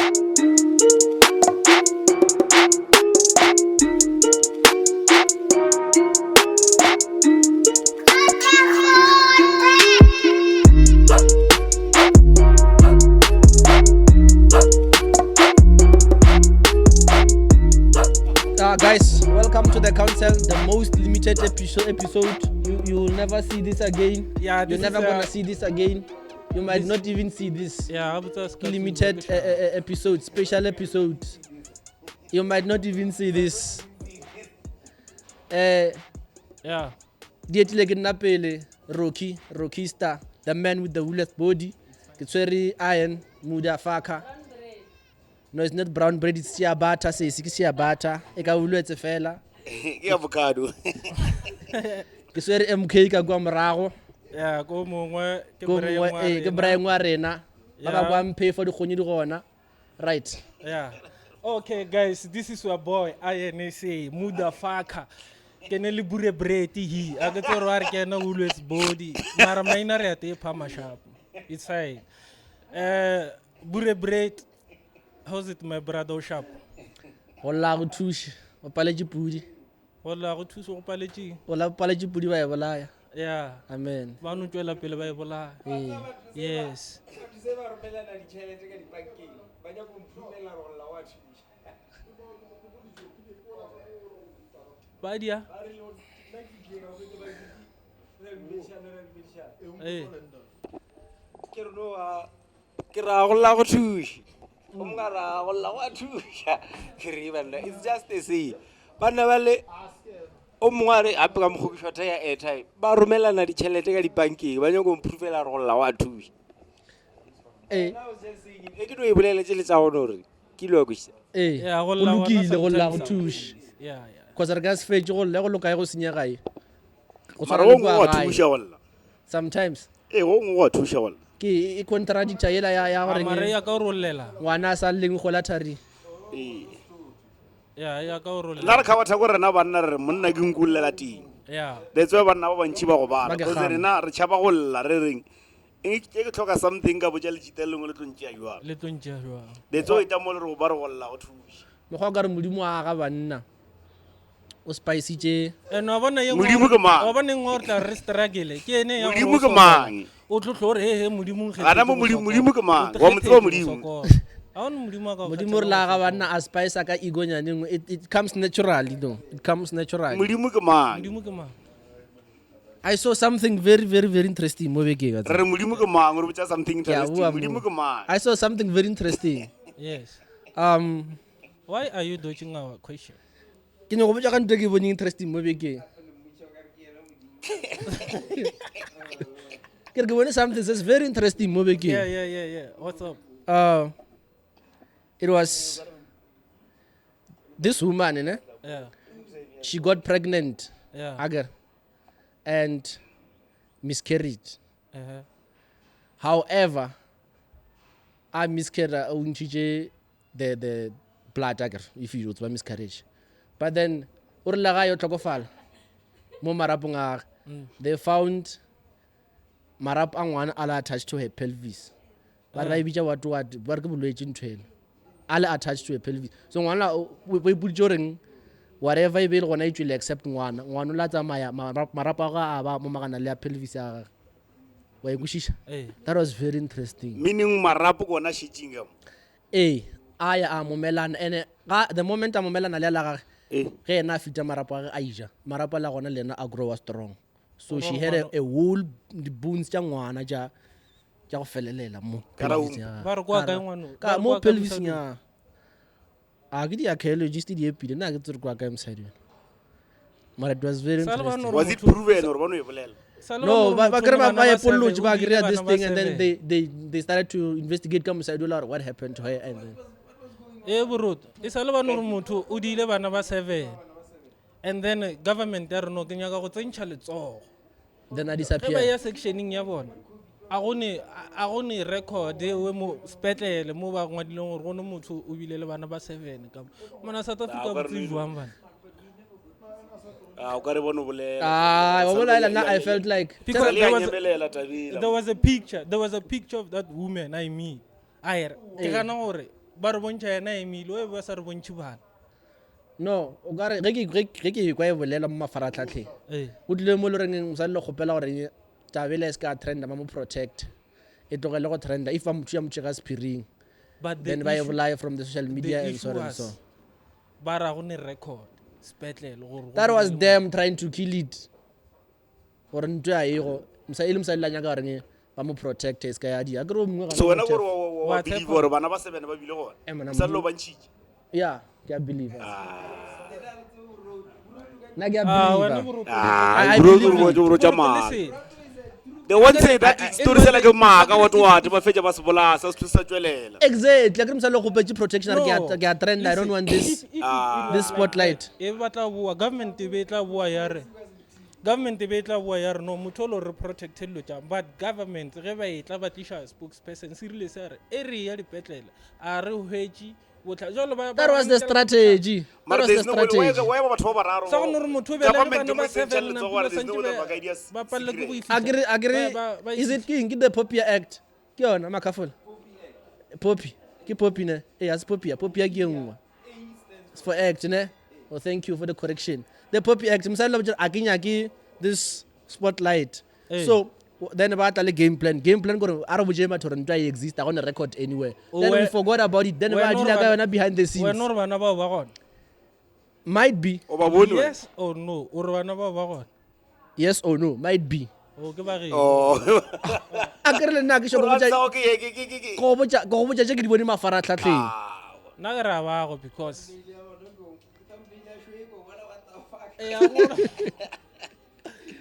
Guys, welcome to the council, the most limited episode. You will never see this again. Yeah, You're never gonna see this again. You might not even see this limited episode, special episode. You might not even see this. Yeah. Dietile ke nna pele Rocky Star, the man with the wooleth body. Ke tshwere iron motherfucker. No, it's not brown bread, it's ciabatta. Say ke ciabatta. E ka ulwetse fela. Ke avocado. Ke swere MK ka kwa morago. Yeah, go mongwe ke Brian wa rena. Ba ba kwa mphe for dikhonyi di gona. Right. Yeah. Okay, guys, this is your boy INSA motherfucker. Kene le bure bread hi. A ke tsoro a re ke na ulwetse body. Mara maina re ate phama sharp. It's fine. Bure bread. How's it, my brother Sharp? Hola go thushi. O paleji pudi. Hola go thuso go paleji. Hola paleji pudi ba e bolaya. Yeah. Amen. Ba no tswela pele ba e bolaya. Yes. Badia. Eh. Ke ra go la go thushi. Ngara go la go thusha. Ke re bana, it's just the same. Bana ba le o mongare a pega mogokishota ya airtime. Ba romelana di tšhelete ka dibankeng, ba nyaka go improve-ela go la wa thusha. E ke no e boleletse le tsa gone gore ke lo go tsa. Yeah, go lokile go la go thushi. Yeah. Cause re ka se fetse go le go loka go senya gae. Go Mara go go thusha walla. Sometimes. Go go thusha walla. Ke contradicta yela ya gore Mara ya ka rollela. Ngwana sa leng go la thari. Yeah, ya ka rollela. La re ka batla go rena banna re monna ke nkulela ting. Yeah. That's why banna ba bantši ba go bala. Because rena re tšhaba go lla re reng. E ke tlhoka something ka botša le tšiteleng le tlontšea jwang. Le tlontšea jwang. That's why ita mo le go ba re go lla go thusha. Mo go ka re modimo a ga banna. O spicy tje. No bona ye modimo ke mang? O bona ngwa re tla re struggle. Ke ene ya modimo ke mang? O tlotlo re he modimo ge. Ana mo modimo ke mang? Wa motswa modimo. A on modimo ka. Modimo re la ga banna a spice ka ego nyaneng. It comes naturally though. It comes naturally. Modimo ke mang? Modimo ke mang? I saw something very interesting mo bekeng. Re modimo ke mang? Re botsa something interesting. Modimo ke mang? I saw something very interesting. Yes. Why are you dodging our question? Ke ne go botsa ka ntwe ke bone interesting mo bekeng. Ke bone something that's very interesting mo bekeng. Yeah. What's up? It was this woman, you know? Yeah. She got pregnant. Yeah. Agar. And miscarried. Uh-huh. However, I miscarried the blood agar if you do miscarriage. But then urlaga yo tlokofala mo marapong a they found marap angwana ala attached to her pelvis. Ba ra ibitsa what ba re ke bolwetse ntwele. Ala attached to her pelvis. So ngwana we put during whatever e be le gona itšwele except ngwana o la tsamaya marapo ga a ba mo magana le pelvis ya wa ikutshisha. That was very interesting. Meaning marapo gona shitting em. Aya a momelana ene the moment a momelana le la ge ena fita marapo a ija marapo la gona lena a grow strong, so she had a whole the bones tša ngwana tša go felelela mo ka mo pelvis nya a ke di archaeologist di epile na ke tsere kwa ka msadi but it was very interesting. Was it proven or bano e bolela? No, but ba apology ba agree this thing, and then they started to investigate come side what happened to her, and then Burut, it's all about Muthu, Udile Banaba 7. And then government there no Kenyaga go tsentsha letsogo. Then I disappear. Ba ya sectioning ya bona. A gone record we mo spetlele mo ba ngwadileng gore gone motho o bile le bana ba 7 ka mona South Africa go tsijwang bana. O ka re bona bolela. I felt like there was a picture of that woman I mean. Ke gana gore ba re bontšha yena Emile o be ba sa re bontšhe bana no o ka re ge ke kwa e bolela mo mafaratlhatlheng o tlile mo le reng o sa le kgopela gore tabele se ka trenda ba mo protect e tlogele go trenda if ba motho ya motho ka sephiring but then ba e bolaya from the social media and so on and so. ba ra go ne record spetlele gore That was them trying to kill it gore ntwe a ego ile mosadi la nyaka gore ba mo protect e ska ya di a kere o mongwe so wena Motev. gore wa believe gore bana ba 7 ba bile gona sa lo ba ntšhitše yeah ke a believe na ke a wena believe ah I bro believe bro jama listen the one say that story se like maka what ba fetša ba se bolaya sa se tswelela exactly a kere mosadi le gopetse protection No. ke a trend I don't want this this spotlight e batla bua government e be tla bua ya re government e be tla bua ya re no motho lo re protect lo tja but government ge ba etla ba tlisha spokesperson sirile se re e re ya dipetlele a re hwetši botla jalo ba that was the strategy that mara was the there's no way strategy why ba batho ba bararo sa go nore motho be le government bana mo ba se 7 tšhelete na gore pula there's no way that ba ka dia ba palle ke go agree is it king ke the Poppy Act ke yona makafole Poppy ke Poppy ne as Poppy ya ke engwe it's for act ne oh thank you for the correction the Poppy Act msale lo a kenya ke this spotlight so then ba tla le game plan gore a re botse batho re ntwa e exist a gone record anywhere then we forgot about it then ba dila ka yona behind the scenes wena re bana ba ba gona might be o ba bone yes or no o re bana ba ba gona yes or no might be o ke ba ge oh a kere le nna ke sho go botsa ke di bone mafaratlhatlheng nna ke ra ba go because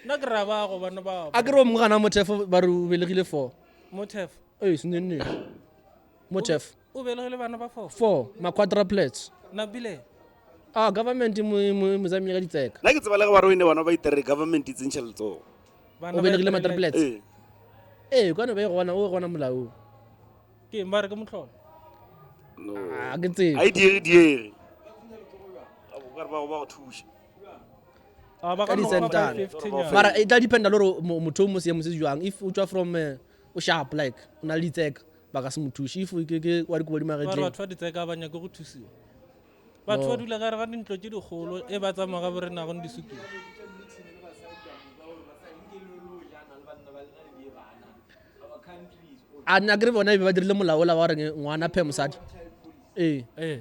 nna ke ra ba go bana ba a kere o mongwe gana Motev ba re o belegile 4 Motev senenne Motev o belegile bana ba 4 4 ma-quadruplets nabile government mo zamile ka ditseka nna ke tseba le ge ba re o ne bana ba itere government e tsentšha letsogo o belegile ma-triplets eh kwane ba e gona molao ke mare ke motlholo no a ke tsebe a diere a bo ka re ba go thuša ba Ka di-centana. 15 ya mara e tla dependa le gore motho o mo seemo se jwang if o tswa from o sharp like o na le ditseka ba ka se mo thuše if ke wa dikobo di ba re magetleng batho ba ditseka ba nyake go thusiwa batho ba dula gare ga dintlo tse dikgolo e ba tsamaya ga bore nagong disukile a nna kere bona e be ba dirile molao la ba reng ngwana phe mosadi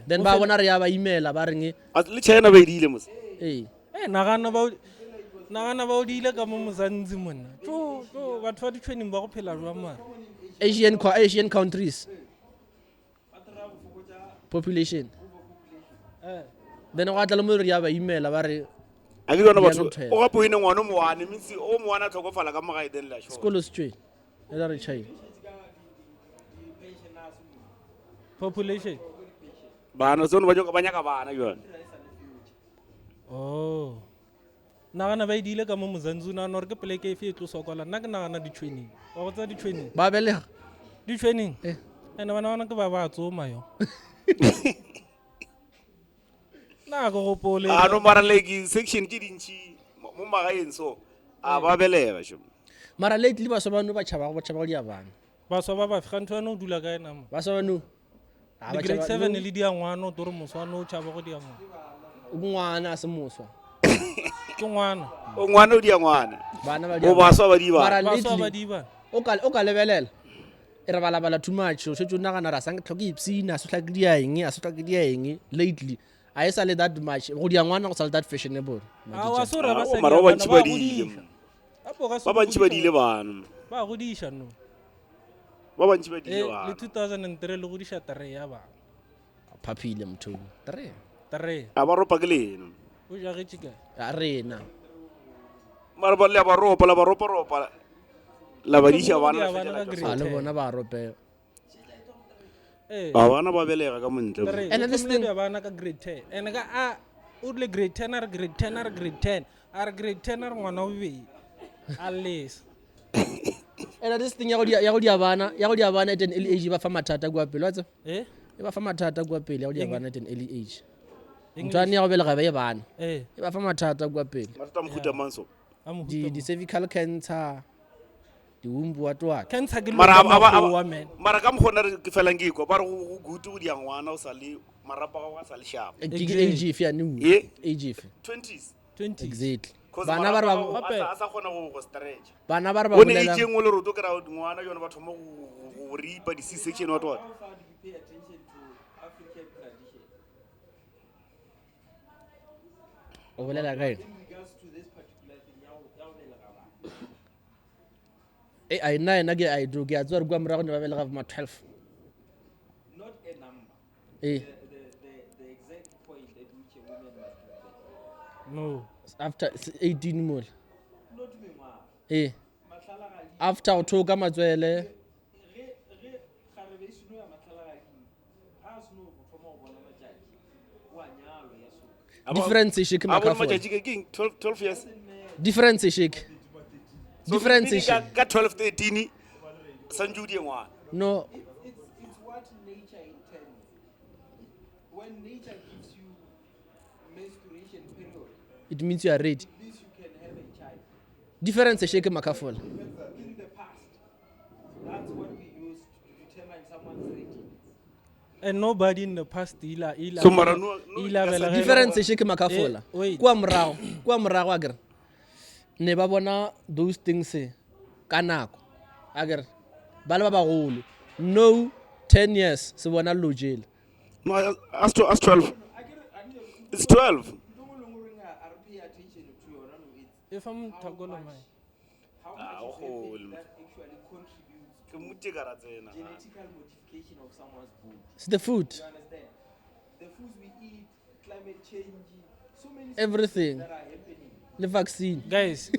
then ba bona re ya ba imela ba reng le china ba edile mos nagana ba o diile ka mo mosantsi monna tso batho ba ditšhweneng ba go phela jwa mare Asian countries population then go atla le mo re ya ba imela ba re a ke yona batho Young twelve. o ga poine ngwana o moane means o moana tlhokofala ka mogae then la sure sekolo se tsweng e la re china population bana tsone ba nyaka bana jone nagana ba edile ka mo mozantsi nagana gore ke poleke efe e tlo sokola nna ke nagana ditšhweneng wa go tsa ditšhweneng ba belega ditšhweneng ande bana bona ke ba tsoma yo nna ke gopole a no mara like section ke dintšhi mo magaeng so a ba belega sho mara lately ba sobano ba tšhaba go dia bana baswa ba bafe ga ntho yana o dula ka ena mo ba sobano di-grade 7 le diangwana o tore moswane o tšhaba go diangwana ngwana a se moswa ke ngwana o ngwana o dia ngwana bana ba o baswa ba di Mara ba baswa ba lately diba o ka lebelela e re balabala too much o shetse o nagana ra sang tlhoke ipsina a se tlhoke dia eng a se tlhoke dia eng lately a e sa le that much go dia ngwana go sa le that fashionable a wa so re ba o mara o bantši ba diile ba bantši ba diile bana ba godiša no ba bantši ba diile le bana 2003 le godiša 3 ya bana phapile motho 3 a ba ropa ke leno o jagetše kae a rena mara ba le ba ropa la ba diša bana a le bona ba ropela ba bana ba belega ka montle And this thing- ya bana ka grade 10 ene ka a o rile grade 10 a re grade 10 a re grade 10 a re grade 10 a re ngwana o bobedi a lesa and this thing ya go dia bana at an early age ba fa mathata kwa pele wa tse e ba fa mathata kwa pele ya go dia bana at an early age ntwane ya go belega ba e bana e ba fa mathata kwa pele mathata mohuta manso a mo di cervical cancer diumbu wa twat cancer ke Mara loa man mara ka mkhona re ke felang ke ikwa ba re go good go dia ngwana o sa le marapa ga sa le sharp. ke Exactly. age if ya new Eh? age if 20s. 20 exactly 'Cause bana ba re marapa ba a sa kgona go stretch. bana ba re ba One bolela age engwe le roto kra ngwana yona ba thoma go ripa di C section what what. How far do you pay attention to African tradition o bolela kae in regards to this particular thing? I nine ke I do ke a tswa re kwa morago ne ba belega ma 12 Not a number. eh The exact point at which a woman must prepare. no after 18 mole Not me, ma. eh Matlalagadi. after o thoka matswele Re kgarebe ya matlalagadi. A seno go thoma go bona matšatši. Wa nyalwa ya so. difference e shake A bona makafo matšatši ke eng 12 years. difference e shake So difference e meaning ka shake ka 12 13 sanju di ngwana. no It's what nature intends. When nature gives you menstruation period, it means you are ready it means you can have a child. difference e shake makafo In the past, that's what we used to determine someone's ready. and nobody in the past So mara no difference e shake makafola Eh, wait. kwa morago agere ne ba bona those things ka nako agere ba le ba bagolo no 10 years se bona lojele No, as 12. It's 12. I pay attention to your it's if I'm tagolo man how Ah, much is oh, happening that actually contributes Ke mutekara tsena. genetical modification of someone's body. it's the food You understand? The foods we eat, climate change, so many everything that are happening. le vaccine guys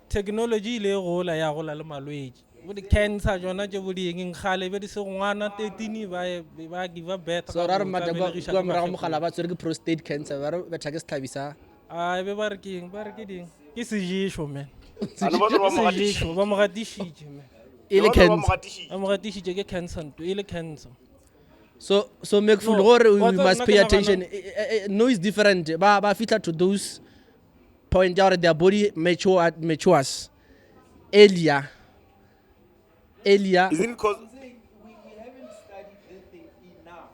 technology ile gola ya gola le malwetse bo di cancer jona tse bo di eng gale be di se ngwana 13 ba give birth so ra re mata kwa morago mogala ba tsere ke prostate cancer ba re betha ke setlhabisa a be ba re ke eng ba re ke ding ke sejisho man Ana bona ba mo sejisho ba mo gatišitše man e le cancer ba mo gatišitše ke cancer nto e le cancer so make full No, gore wa we tseba must nna pay ke nagana- attention no is different ba fitla to those point ya gore their body matures earlier Is it because I'm saying we haven't studied this thing enough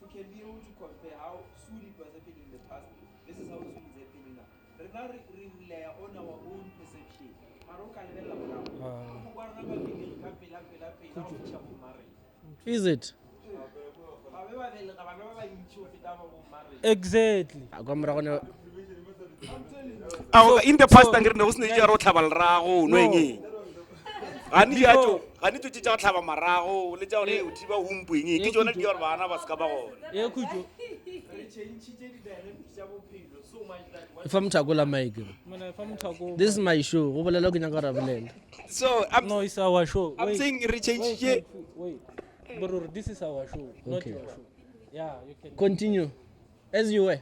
to can be able to compare how soon it was happening in the past versus how soon it's happening now. Right now, we rely on our own perception. Maro ka lebella morao. Go bona ba bile ka pela o fitlha go marriage. is it Ba be ba belega ba be ba ntši go feta ba go marriage. exactly kwa morago ne in the past angre ne go sne ja ro tlhaba lerago no eng. Ga ni ja tso tja tlhaba marago le tja gore o thiba humpueng ke tsona di gore bana ba ska ba gona. e khutjo Re tšhentšhitše di-dynamics tša bophelo so much that what if I'm tagola mike mona fa mthako this is my show go bolela ke nyaka ra bolela So no it's our show I'm wait saying re change wait bro this is our show not Okay. your show yeah you can continue as you were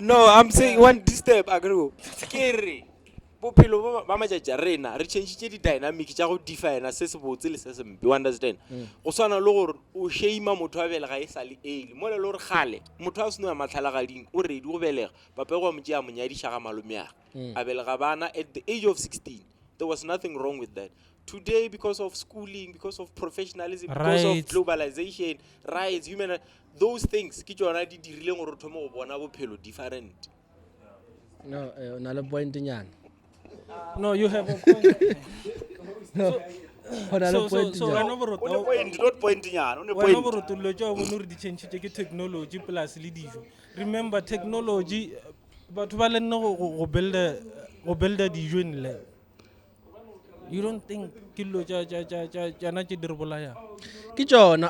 No, I'm saying one step agree. Ke bophelo ba matšatši a rena re change di-dynamic tša go define se se botse le se se mpe you understand go swana le gore o shame motho a belega e sa le early mo le le gore gale motho a seno ya matlhalagading o ready go belega papa go mo tšea monyadiša ga malomeaga a belega bana at the age of 16 there was nothing wrong with that. Today, because of schooling, because of professionalism, because of Right. globalization, rights, human, those things ke tsona di dirileng gore o thome go bona bophelo different. no na le point nyana no you have a point go na le point so nyana wena boro O ne point, not point nyana, o ne wena point. boro tollo tša bone re di tšhentšhitše ke technology plus le dijo remember technology batho ba lenne go builda dijo in lab you don't think ke dilo tšana tše di re bolayang ke tsona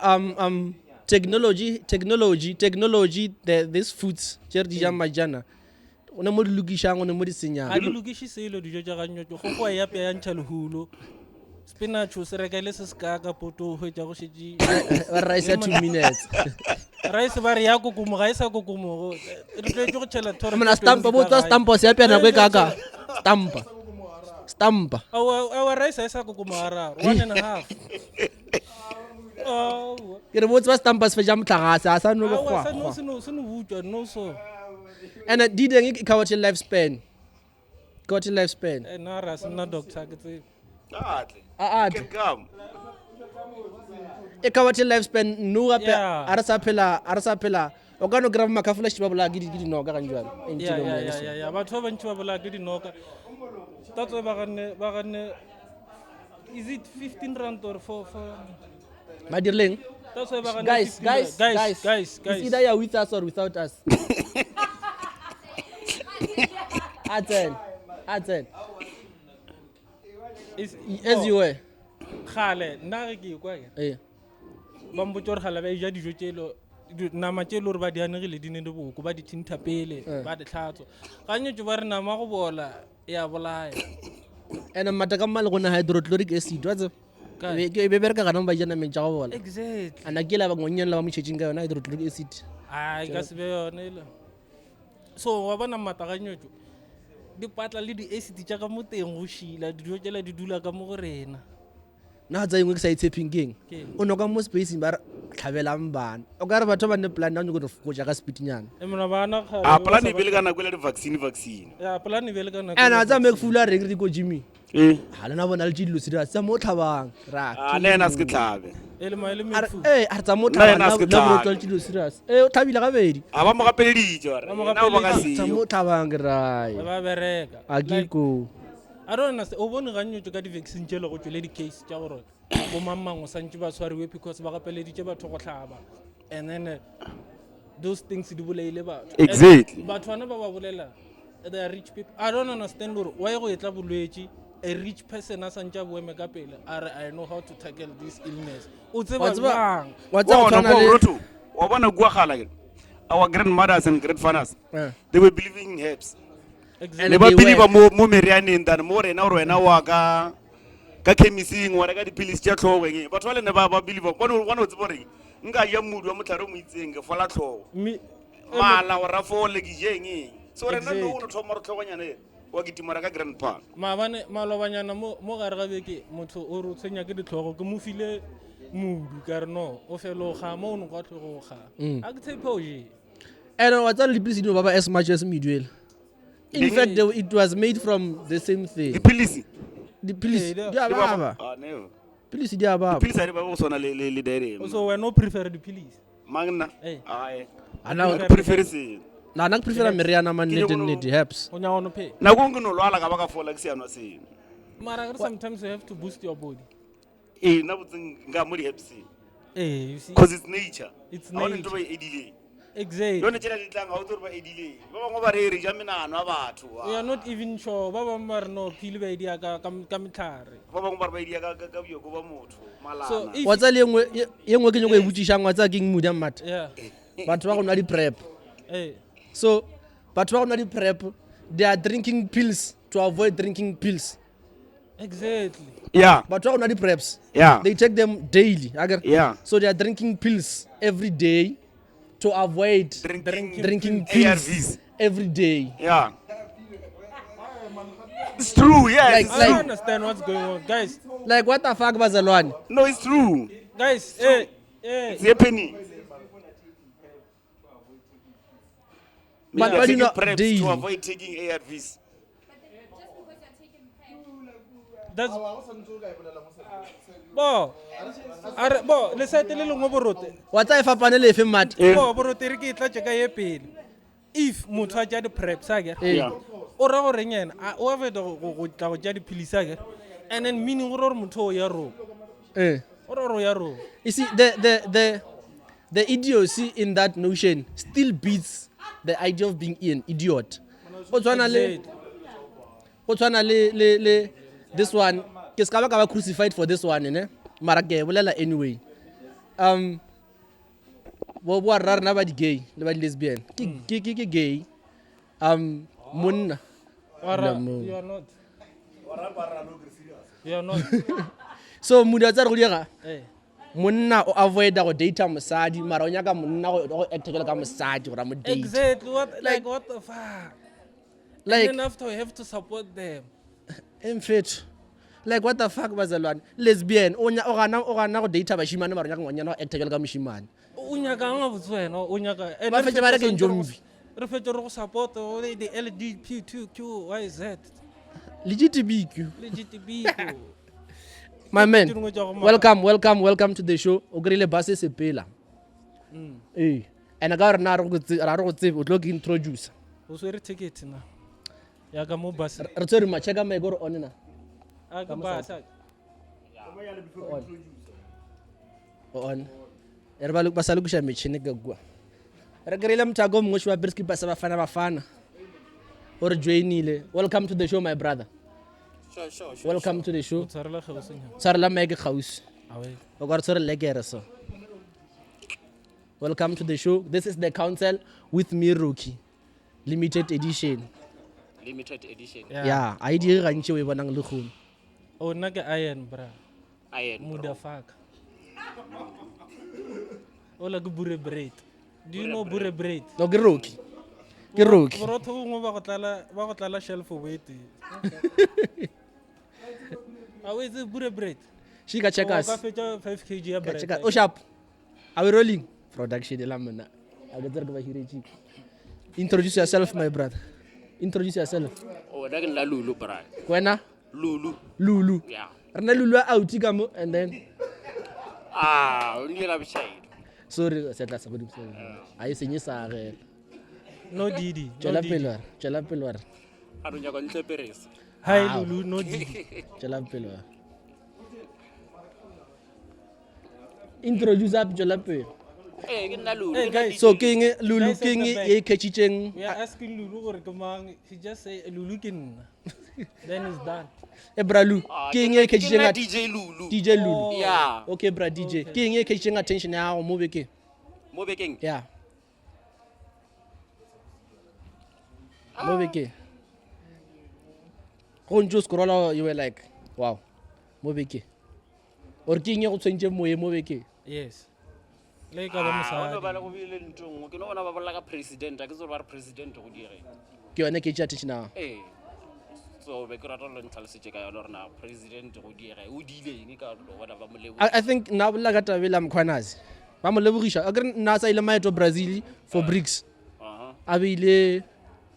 technology this foods tše re di jang majana o ne mo di lokišang o ne mo di ga senyang di lokiše selo dijo tša ganyotso go go ya apea ntšha lehulo spinach o se reka le se se ka ka poto o hwetša go šetše ba rice ya 2 minutes rice ba re ya kokomo ga e sa kokomogo re tletse go tšhela thoro mona stampa bo tswa stampa se apea nako e kaka stampa our rice ga e sa kokomo gararo 1.5 ke re bo tswa stampa se fetša motlagase a sa no le awa kgwakgwa se no butswa no so and di deng e cover life span got a lifespan. nna ra se nna doctor ke tsebe Atle. Ah, You can come. e ka what a lifespan no gape Yeah. a re sa phela o ka no grab makafula shi ba bola ke di no ka ganjwana ya batho ba bantši ba bolaya ke dinoka tatso ba ganne is it 15 rand or for ma dirleng that's why ba ganne guys 15 guys it's either you're with us or without us Aten Is- as you were kgale nna ge ke kwa ke eh ba mpotse gore gale ba e ja dijo tse nama tse e le gore ba di anegile di ne di boko ba di thinta pele ba di tlhatswa ga nyetso ba re nama go bola e a bolaya and mataka mmal gona hydrochloric acid wa tseba Kae? ke be bereka kana ba jana mentša go bola exactly ana ke la ba ngonyana la ba motšhetšeng ka yona hydrochloric acid ai ka se be yone ele so wa bona mata ga nyetso di patla le di acid tša ka mo teng go šila dijo tsela di dula ka mo go rena na tsa engwe ke sa itshepeng keng Keng? o noka mo spacing ba re tlhabelang bana o ka re batho ba ne plan ya go ja ka speednyana e mona bana A plan e bele ka nako le vaccine. ya polane bele ka nako and a tsa make fula re re go jimmy Eh. ha lena bona le dilo serious tsa mo tlhabang ra Ah, le ena se ke tlabe. e le maele a re mefu a re tsa mo Nna yena a tlhabang se ke la mo tlhabe. tlo dilo serious o tlhabile ga bedi A ba mo gapeleditse ore. Ba mo Nna o ba ka gapeleditse. tsa seo. mo tlhabang ke rai ba bereka a ke go I don't understand o bone ga nyetso ka di-vaccine tse le go tswele di-case tša gore bo mamang o santse ba tshwariwe because ba gapeleditše batho go tlhaba and then those things di bolaile batho Exactly. And batho bana ba ba bolela they are rich people I don't understand gore why go etla bolwetse a rich person a santse a boeme ka pele a re I know how to tackle this illness o tseba wa tseba jwang wa tseba Wa tshwana bona le Roto. Wa bona gua khala ke. Our grandmothers and grandfathers, Eh. they were believing in herbs. exactly Le ba they believe were. mo merianeng than mo rena o wena wa ka chemising wa reka dipilisi tša tlhogo eng. Batho ba le ne ba believe wa no tsebo reng. Nka ya modu wa motlhare o mo itseng ke fola tlhogo. Mala o rafole ke jeng. So rena no no thoma re tlhogonyana e. Wa ke timara ka grandpa. maabane malobanyana mo gare ga beke motho o re tshwenya ke ditlhogo ke mo file modu ka re no o feloga mo o ne kwa tlhogoga a ke tshepe je and wa tsala dipilisi dino ba ba as much as medwell in fact it was made from the same thing Dipilisi. dipilisi Eh, di a baba Ah, never. pilisi di a baba Dipilisi ha di ba go swana le diarrhea. so wena o prefer dipilisi Magna. Eh. Ai. ana Ke prefer se. na na prefera meriana man net net herbs o nyaka ono pay Na go ngino lwala ka ba ka fola ke se yana se. mara ke re sometimes you have to boost your body Eh na botseng nga mo di herbs. you see Because it's nature. It's Ha hona nature. ntho ba e edile. exactly Yone tsela di tlang ha o tsore ba edile. Ba bangwe ba re re ja menano a batho. we are not even sure ba bangwe ba re no phile ba idia ka metlhare Ba bangwe ba re ba edia ka bioko ba motho. so Malana. if wa tsala engwe ke nyoko e botsishang wa tsa keng modia mata yeah batho ba go nwa di prep eh so batho ba go nwa di prep they are drinking pills to avoid drinking pills exactly Yeah. batho ba go nwa di preps Yeah. they take them daily agar Yeah. so they are drinking pills every day to avoid drinking pills ARVs. every day Yeah. It's true. Yes. Like- It's I true. don't understand what's going on guys like what the fuck bazalwane No, it's true. guys It's happening. But They are why do you taking not preps daily? to avoid taking ARVs. that's bo le sete le lengwe borote wa tsa e fapane le efe mata bo borote re ke tla tšeka ye pele if motho a tša di-preps a kere Yeah. o ra goreng ena o a feta go tla go tša dipilisi a kere and then meaning gore gore motho o ya rong o ra gore o ya rong You see, the idiocy in that notion still beats the idea of being an idiot. Go tshwana le this one, ke ska ba ka ba crucified for this one, ne? Mara ke bolela anyway. Bo rra rena ba di gay le ba di lesbian. Ke gay. Monna. Wara, No. you are not you are not So muda tsa re go diega. eh Monna o avoid go data mosadi, mara o nyaka monna go actela ka mosadi gore mo date. exactly what the fuck Like and then after we have to support them mfethu like what the fuck bazalwane lesbian o gana go data bashimane ba re nyaka ngwanyana go acta jalo ka moshimane o nyaka nga botse wena o nyaka and Ba re fetša ba fetša reka santse re go- njombi. re fetša re go support the LGBTQ why is that legit big. legit biko My man, Dingwe tša go maka. welcome to the show. O kry-ile bus e sepela. Ee. And ka re na re go tsebe o tlo ke introduce. o swere ticket na ya ka mo bus Re tsere macheka me go re on na. a ka basa On. Re ba sa lokusha metšhini ka kwa. Re kry-ile mthako mongwe wa Briski ba sa bafana. O re joinile. Welcome to the show my brother. Sure. Welcome to the show. o tshwarela kgausenya Tsarela mike kgausi. awe O ka re tsere legere so. Welcome to the show. This is the council with me Rocky. Limited edition. Limited edition. Yeah, I dire gantši o e bonang le kgono. o nna ke iron bra Iron. muda faka o la ke bure braid do you know bure braid No ke Rocky. Ke Rocky. borotho bongwe ba go tlala shelf weight a o etse bure braid She ka check o us. ka fetša 5 kg ya Ka braid check us. O sharp. Are we rolling? Production la mona. A ke tsere ke ba hiretši. Introduce yourself my brother. Introduce yourself. Oh, that can Lulu, bra. Kwena Lulu. Lulu. Yeah. Rena Lulu out ka mo and then Only love shade. sorry setla sa bodimo. Ai senye sa ge. no didi no Tšwela didi pele wa re. I don't know, Peres. hi lulu no didi Tšwela pele wa re. Introduce up tšwela pele. Hey, get Lulu. Hey, guys. So king Lulu Guys at king the back. e ketšitšeng. we are asking lulu gore ke mang he just say lulu ke nna then it's done E bra Lu. King e ketšitšeng at DJ Lulu. DJ Lulu. Yeah. Okay bra DJ. King e ketšitšeng attention ya go mo bekeng. Mo bekeng. Yeah. Mo bekeng. Go ntse o scrolla you were like wow. Mo bekeng. Or king e go tshwentše moye mo bekeng. yes le ka ba Ono ba mosadi le go bile ntong. Ke no bona ba bolla ka president. Ke tso ba re president go dire. Ke yone ke tša attention ya. Eh. So be ke rata lo ntlhalosetse ka yona rena president go dire. O dile eng ka lo bona ba mo lebo. I think na bolla ka tabela mkhwanazi. Ba mo lebogisha. A re nna sa ile maeto Brazil for BRICS. A beile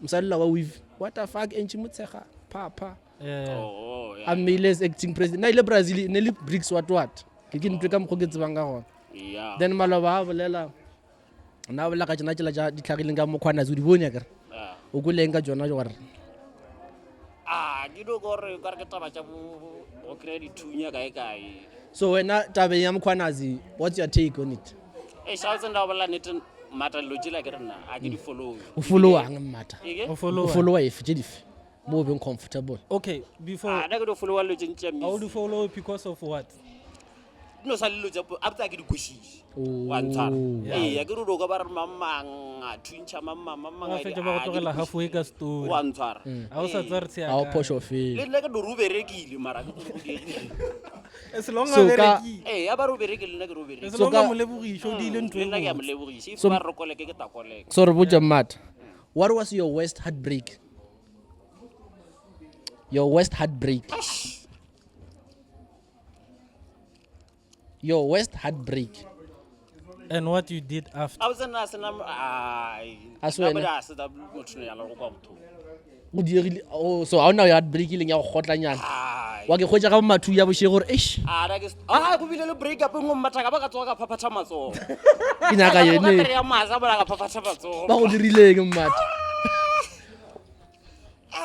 mosadi wa with what the fuck entši motshega papa. yeah Oh, yeah. A mile as acting president. Na ile Brazil ne le BRICS what. Ke ntwe ka mokgo ke tsebang ka gona. Yeah. Then maloba a bolela na bolela ka tsena tsela ja di tlhagileng ka mokgwanazi o di bone ka re Yeah. o goleng ka jona gore Ke do gore ka re ke taba tša bo credit tunya kae. so wena tabeng ya mokgwanazi what's your take on it Eh, sa tse nda bolla nete mata loji la ke rena. A ke di follow. o followang mmata Ege? o o follow followa efe tše dife mo o beng comfortable okay before Na ke do follow lo tšentša I would miss. follow because of what No sa lo tša a botsa ke di kwešiše. Wa ntshwara. Eh, ke re do ka ba re mamang a thuntšha mamang wa fetša ba go tlogela halfway ka story Wa ntshwara. a o sa tsa re tshea a o phošo fele Le nna ke do re o berekile mara ke tlo go dirile. as long So as ka- Eh, ya ba re o berekile nna ke re o berekile. as So long ka- as mo lebogišo o diile ntho Le nna ke e a mo botse. lebogiša. If ba re koleke ke ta koleka. so re botse mmata what was your worst heartbreak your worst heartbreak your worst heartbreak and what you did after A botsa nna se na ai. A se wena? Ba se da motho ya lo go kwa botho. go diegile so ga o na heartbreak e leng ya go gotlanyana Ai. wa ke kgwetsa ka mathu ya bošego gore eish Go bile le break up ngwe mmataka ba ka tsoga ka phaphatha matsogo. ke nyaka Ka yone re ya masa ba ka phaphatha matsogo. ba go dirileng mmata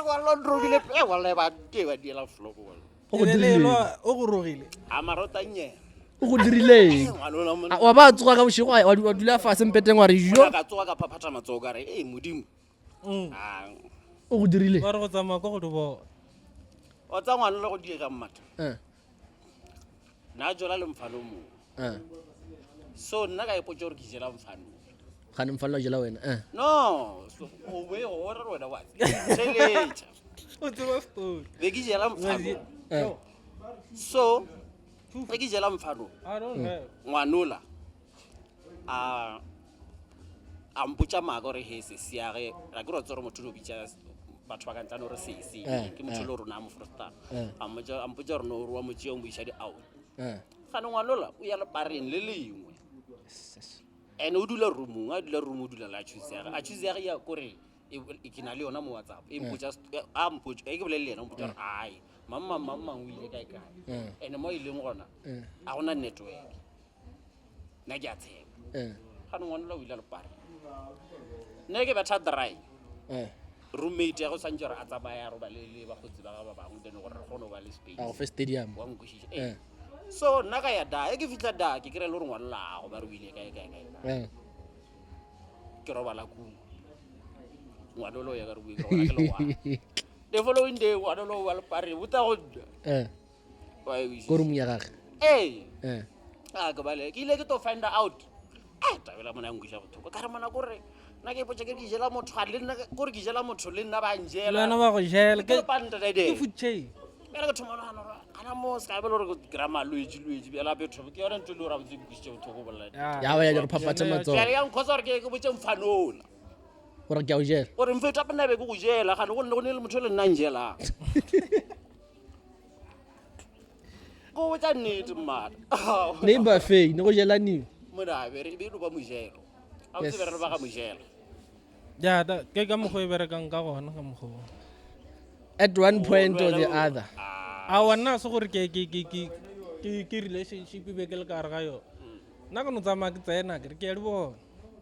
Wa lo ndrobile wa le ba ke ba diela floko wa. o go e dirileng o go rogile A marotanye. o go dirileng Ngwana mo wa ba tsoga ka bošego wa dula fase mpeteng wa re jo ka tsoga ka phaphatha matsogo ka re modimo. Ah. o go dirile ba re go tsamaya ko go di bona O tsa ngwana le go diega mmata. Eh, Na jola le mfano mo. eh. So nna ka ipotsa gore ke jela mfano. ga ne mfalla jela wena No, so o we o re wena wa. Tseletša. o tseba story Be ke jela mfano. Eh. So be ke jela mfano. I don't have Ngwanola. A mpotsa maka gore he se siage. Ra ke ro tsore motho o bitsa batho ba ka ntlana gore se ke motho le rona mo Foreisetata. A mpotsa gore no wa motšeo mo isa di out. Ga ngwanola o ya le pareng le lengwe. And o dula roomong, a dula room o dula la choose ya. A choose ya kore ke na le yona mo WhatsApp e mpotsa a mpotsa e ke bolele yena o mpotsa ai mama o ile kae ene mo ile ngona a gona network na ke a tshepa ga ngwana la o ile le pare ne ke batla dry roommate ya go santse re a tsamaya ro ba le bagotsi ba ba bangwe tene gore re gone ba le space a fe stadium wa nkwishisha so nna ka ya da e ke fitla da ke kry le gore ngwana la go ba re o ile kae ke robala ku ngwana lo ya ka re bue ke le wa the following day ngwana lo wa le pare buta go wa ko room ya gagwe ke bale ke ile ke to find out tabela mona ngwisha go thoko ka re mona gore na ke potse ke dijela motho ga le nna gore ke jela motho le nna ba njela lana ba go jela ke panta ke futche ke re thoma na ana mo ska belo re grama luigi bela betho ke yona ntlo le ra botse bukisitse thoko bolla ya wa ya re phaphatsa matso ke re yang khosa re ke botse mfanola gore ke a o jela gore mfeta pena be ke go jela ga go ne le motho le nna njela go botsa nnete mmata ne ba fe ne go jela ni mona be re be lo ba mojelo a botse be re ba ga mojelo ja da ke ka mogwe bere kang ka gona ka mogwe at one point or the other a wana se gore ke relationship be ke le ka re ga yo nna go no tsama ke tsena ke ke le bona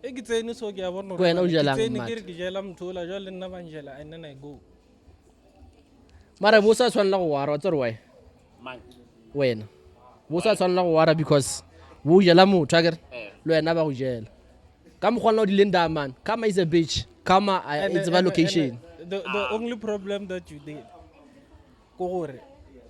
e ke tsene so ke ya bona wena o jela tsene ke re ke jela mthola jo le nna ba njela and then I go mara bo sa tshwanela go wara tsore why man wena bo sa tshwanela go wara because bo jela motho a kere le wena ba go jela ka mogwana o di leng daman kama is a bitch kama it's a location the only problem that you did go gore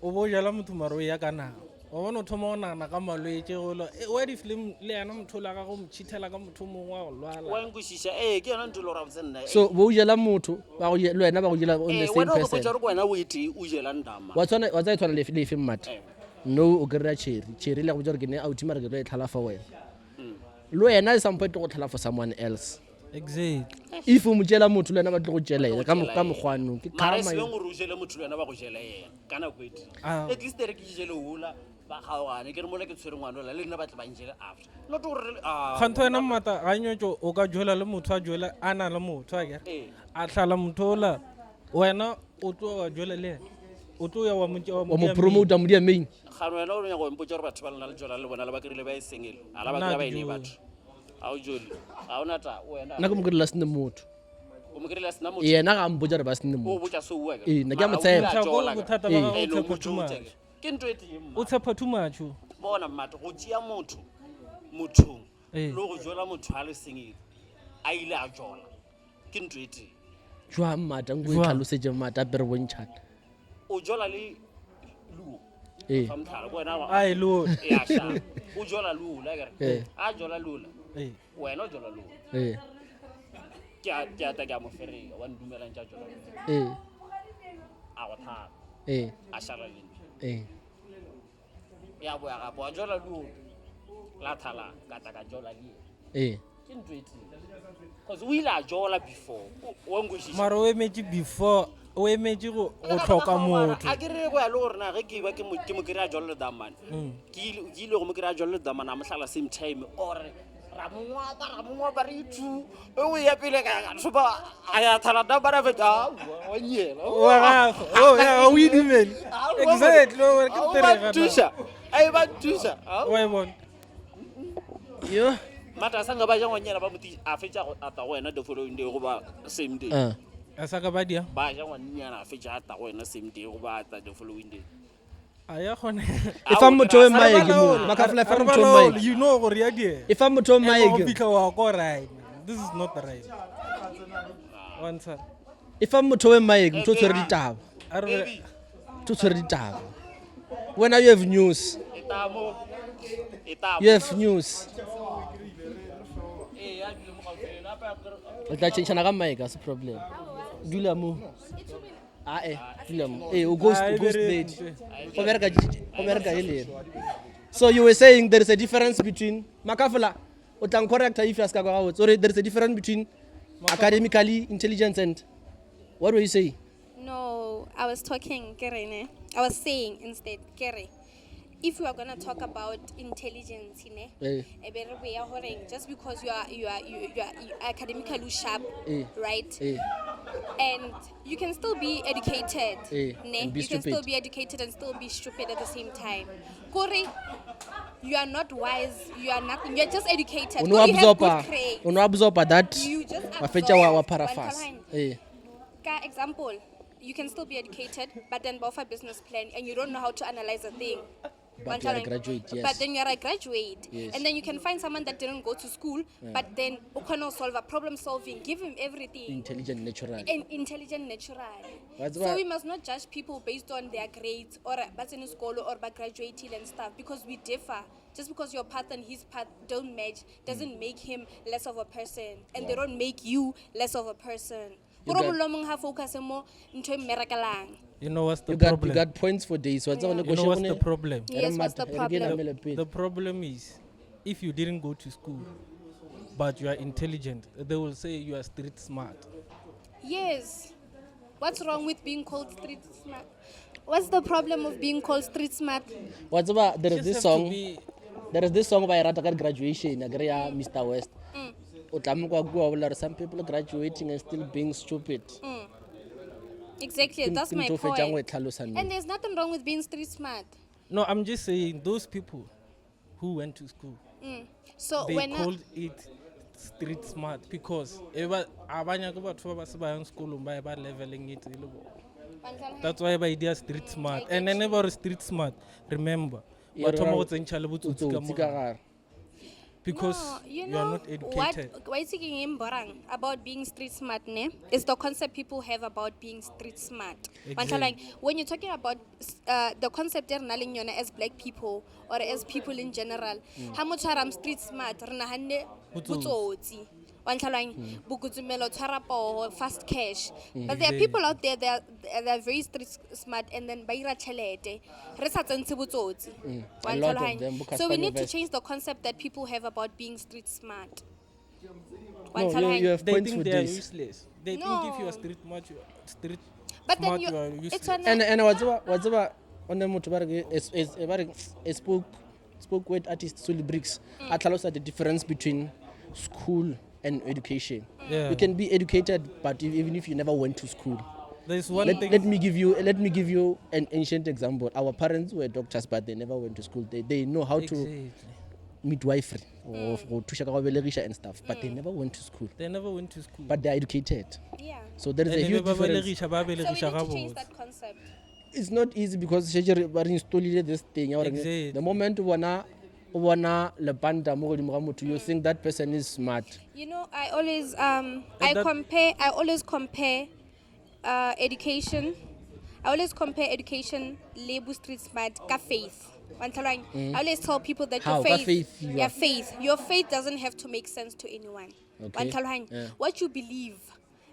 o bo jela motho maro ya kana o bona thoma ona na ka malwetse go lo wa di film le yana mothola ga go mchithela ka motho mongwe wa go lwala wa nkwishisha ke yona ntlo ra botse nna so bo jela motho ba go le wena ba go jela on the same wena go person potsa re wena o iti o jela ndama wa tsana wa tsa le le mmata no o kry-a cherry le go botsa gore ke ne out mara ke tlo e tlhalafa wena le wena e some point go tlhala for someone else exactly if o mo jela motho le wena ba tlo go jela ena ka mogwanong ke mara karma se go jela motho le wena ba go jela yena kana go iti at least re ke jele hula ba gaoane ke re mola ke tshwere ngwana le nna ba tla ba njele after not gore kgantho ena mmata ga nyotso o ka jola le motho a jola a na le motho a kere a tlhala mothola wena o tlo wa jola le o tlo ya wa mo promote mo dia main ga wena o ya go mpotsa gore batho ba nna le jola le bona le ba krile ba e sengele ala ba kira ba ile batho a o jole a ona ta wena na go mo kry-la sene motho o mo krile sena motho yena ga mpotsa re ba sene o motho botsa so wa na ke a mo tshepa bothata ba gago o tshepa too much ke ntwe teng o tshepa too much bona mmatho go tšea mothong le go jola motho a le sengele a ile a jola ke ntwe teng jwa mmata nko e tlhalosetse mmata pere bontšhana o jola le luo fa mtlhala bona ai lo ya sha o jola luo la kere a jola lula wena o jola luo ke a ta ke mo ferega wa ndumela ntja jola a go thata a shala le ya bo ya ga bo jola luo la thala ka ta ka jola le ke ntwetse cause we la jola before o ngwishisha maro we metse before o emetse go tlhoka motho a ke re go ya le gore na ge ke ba ke mo kry-a jolo le damane ke ile go mo kry-a jolo le damane a mo tlhala same time ore ra mongwa ba re itu o ya pele ka soba a ya thala da ba ra feta wa nyela wa gafa o idimele exactly o ke terega tusha ai ba tusha wa bona yo mata sanga ba jangwa nyela ba muti a fetsa a ta wena the following day go ba same day a saka ba dia ba jangwa nyana a fetsa a ta wena same day go ba ta the following day aya khona if I'm motho we maye ke mo makafla fa motho maye you know gore ya die if I'm motho maye go ke fitla wa go right this is not right one sir if I'm motho we maye ke tshwere ditaba arre tshwere ditaba when you have news etamo you have news o tla tšhentšhana ka maeka se problem dula mo dula mo o ghost lady go bereka e le so you were saying there is a difference between makafula o tlang correct if you ask ka go sorry there is a difference between academically intelligence and what were you saying? No, I was talking Kerene. I was saying instead Kere. if we are gonna talk about intelligence, Eh. just because you are academically sharp, Eh. right? Eh. And you can still be educated, ne? And be You can still stupid. be educated and still be stupid at the same time. Kore, you are not wise. You are nothing. You are just educated. Uno Kore, you have good absorba grades. uno absorba that You just wa fetša wa absorb paraphrase. one Eh. Ka example, you can still be educated, but then offer a business plan and you don't know how to analyze a thing. But you are a graduate, yes. But then you are a graduate. Yes. And then you can find someone that didn't go to school, but then who cannot solve a problem solving. Give him everything. Intelligent natural. And intelligent natural. That's So why- we must not judge people based on their grades or but in school or by graduating and stuff because we differ. Just because your path and his path don't match doesn't make him less of a person, and they don't make you less of a person. You Puro got- mollo mong ha focus mo ntho e mmerekalang. You know what's the You problem? got points for days. What's Yeah. You know what's the problem? Yes, what's the problem? The problem is, if you didn't go to school, but you are intelligent, they will say you are street smart. Yes. What's wrong with being called street smart? What's the problem of being called street smart? What's about there is Just this have song. to be- There is this song by Rata graduation. I agree, Mr. West. O tla mo kwa bua o la re some people graduating and still being stupid. Exactly, that's Ke my ntho e fetjang ho e point. tlhalosa nou. And there's nothing wrong with being street smart. No, I'm just saying those people who went to school, So they when called it street smart because abanye ke batho ba ba se ba yang sekolong ba ba leveling it e le bona. That's why ba idea street smart. And then about street smart, remember, E batho re mo wa- go tsentšha le botsotsi ka Botsotsi mo ka gare. gare. Because no, you you know are not educated. What speaking in Borang about being street smart, ne? Is the concept people have about being street smart. Exactly. Like when you're talking about the concept as black people or as people in general, how much are street smart? Re nahanne botsotsi. Bukutsumelo, tshwara fast cash. But there are people out there that are very street smart and then bayira tšhelete. Re sa tsentse botsotsi. A lot of them, So we Bukaspan need to Invest. change the concept that people have about being street smart. No, you have They points for think they are days. useless. They think if you are street smart, you are street But then smart, you, you are it's useless. on And what's about on the motho ba re a spoke word artist Sully Briggs. A tlhalosa the difference between school and education. Yeah. You can be educated, but even if you never went to school. There's one thing. Let me give you an ancient example. Our parents were doctors, but they never went to school. They know how to Exactly. midwifery or thusha ka go belegisha and stuff, but they never went to school. They never went to school. But they are educated. yeah. So there is a And huge ba difference. belegisha, ba So we need belegisha to ga change botse. that concept. It's not easy because ba re installile this thing. ya hore Exactly. The moment o bona lepanta mo godimo ga motho, you think that person is smart. You know, I always that- I always compare education. I always compare education label street smart ka faith. I always tell people that How? your Ka faith, faith you are- your faith doesn't have to make sense to anyone. Okay. Yeah. What you believe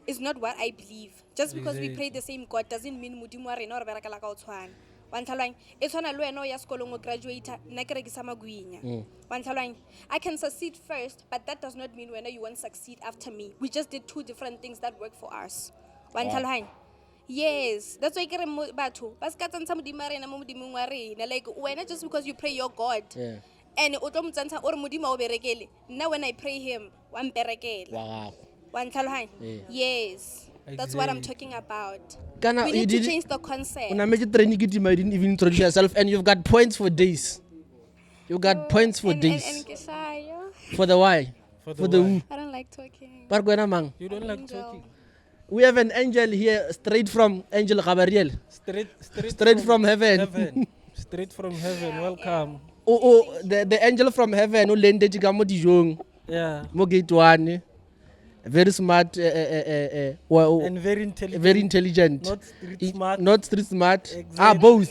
is not what I believe. Just because we pray Exactly. the same God doesn't mean modimo wa rena o re berekela ka o tshwana. Wa ntlhaloganya? E tshwana le wena o ya sekolong o graduata, nna ke rekisa magwinya. Wa ntlhaloganya? I can succeed first, but that does not mean when you won't succeed after me. We just did two different things that work for us. Wa ntlhaloganya? Yes, that's why kere batho ba ska tsantsha modimo wa rena mo modimong wa rena. Like wena just because you pray your God. Yeah. And o tlo mo tsantsha o re modimo o berekele. Nna when I pray him, wa mperekela. Wa gago. Wa ntlhaloganya? Yeah. Yes. That's what I'm Exactly. talking about. Kana, We you need to did- change the concept. Una make training you didn't even introduce yourself, and you've got points for days. You got points for And days. ke shy, yo. For the why? For For the the why. who? I don't like talking. Par kwena mang? You don't like Angel. talking. We have an angel here straight from Angel Gabriel. Straight from heaven. Straight from heaven. Welcome. Oh, the angel from heaven who landed ka mo dijong Yeah. mo gate 1. Very smart, And very intelligent. very intelligent. Not street smart. Not street smart. Exactly. Ah, both.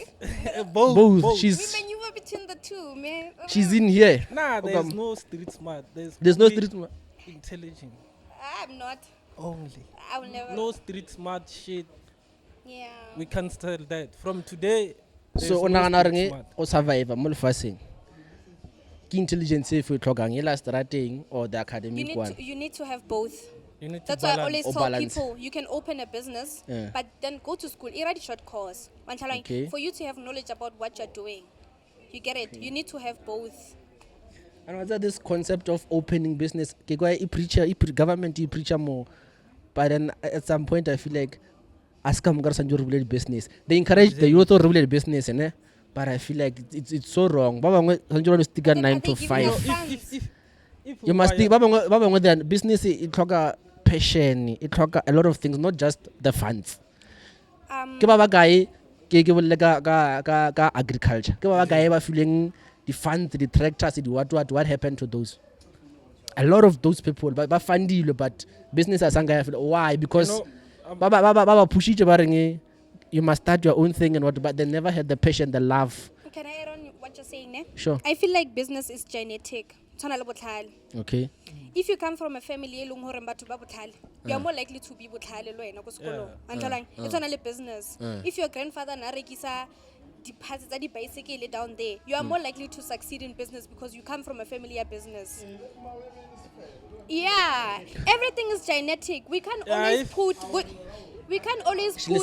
both. Both. We She's maneuver between the two, man. she's in here. Nah, there's Okay. no street smart. There's no only street smart. intelligent. I'm not. Only. I will never. No street smart shit. Yeah. We can't tell that. From today. there's So o no nagana street re smart. o survive mo lefatsheng. Ke intelligence e fe tlhokang ela strateng or the academic one. You need to have both. You need to That's why I balance. always Or tell balance. people you can open a business, Yeah. but then go to school. Iradi short course. Okay. For you to have knowledge about what you're doing, You get it? You need to have both. And what's that, this concept of opening business? Government preach more, but then at some point I feel like askam garsanjo regulate business. They encourage the youth to regulate business, but I feel like it's so wrong. Baba sanjo stick at But then 9 are to they giving 5. us funds? If You must think baba then business it talk passion, it talk a lot of things, not just the funds. Ke baba kae ke bolle ka agriculture. Ke baba kae ba feeling the funds, the tractors, the what happened to those? A lot of those people, but fundile, but business as why? Because baba push it about you must start your own thing and what, but they never had the passion, the love. Can I add on what you're saying, ne? Sure. I feel like business is genetic. Tshwana le botlhale. Okay. If you come from a family e leng hore batho ba botlhale, you are more likely to be botlhale le wena ko sekolong. Antlalang e tshwana le business. If your grandfather na rekisa di-parts tsa di-bicycle down there, you are more likely to succeed in business because you come from a family of business. Yeah, everything is genetic. We can't always put. We can't always put.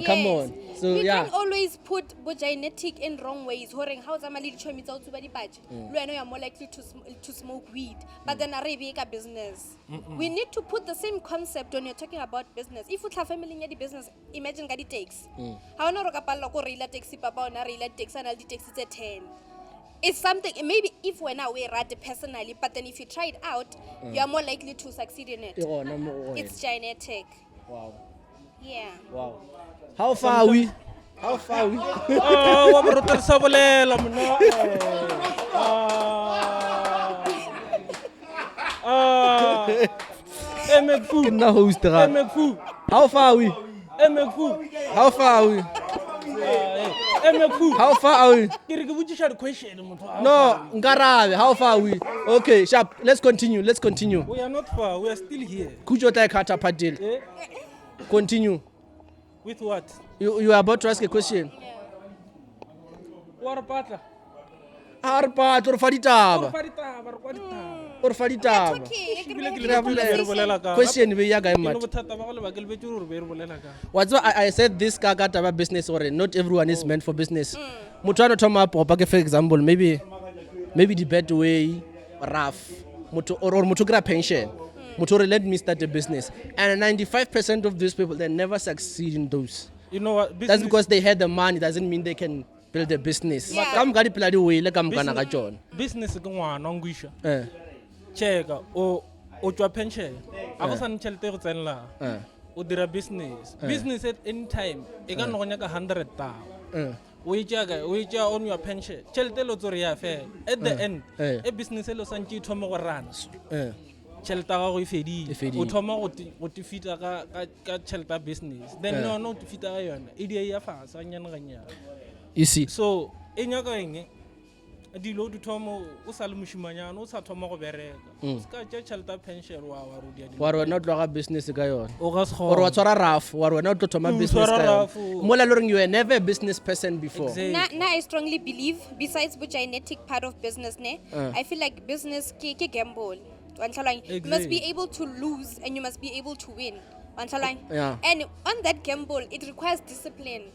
Come on. So we yeah. can't always put genetic in wrong ways. Horing how zamali chomi tsa utsuba di patch. Lueno you are more likely to smoke weed. But then Arabica business. We need to put the same concept when you're talking about business. If you have family in the business, imagine gadi takes. How no roka palo ko reila taxi papa na reila taxi na di taxi at 10. It's something, maybe if we're now we rate personally, but then if you try it out, you are more likely to succeed in it. It's genetic. Wow. Yeah. Wow. How far are we? How far are we? Oh, wa brutal sabolela mna. Emekfu. Kina host ra. Emekfu. How far are we? Emekfu. How far are we? Emekfu. How far are we? Ke re ke botsisha question motho. No, Ngarabe, how far are we? Okay, sharp. Let's continue. We are not far. We are still here. Kujota kata padil. Eh? Continue. With what? You are about to ask a question. War pata. Arpa torfaditaba. Orfaditaba. Question we ya guy mat. What's I said this kagata about business or not everyone is meant for business. Mutano thoma up for example maybe the better way rough. Or mutugra pension. Mutori let me start a business. And 95% of these people they never succeed in those. You know what? That's because they had the money doesn't mean they can build a business. Yeah. Kam gadi piladi way le kam kana ka John. Business ke ngwana ngwisha. Cheka o tswa pension. A go sana tšhelete go tsenela. O dira business. Business at any time e ka no nya ka 100,000. O itja on your pension. Tšhelete lo tsore ya fe. At the end, e business lo santse thoma go rana. Tšhelete ga go e fedile. O thoma go tifita ka tšhelete business. Then no tifita ga yona. E di ya fa sa nyana ga nyana. You see. So e nyaka eng dilo di thoma o sa le moshimanyana o sa thoma go bereka ska tša tšhelete pension wa rudia di War not loga business ka yona. o ga se Or wa tshwara rough, war not to thoma business ka yona. Mola loring you were never a business person before. Exactly. I strongly believe, besides the genetic part of business, I feel like business ke gamble. You must be able to lose and you must be able to win. Yeah. And on that gamble, it requires discipline.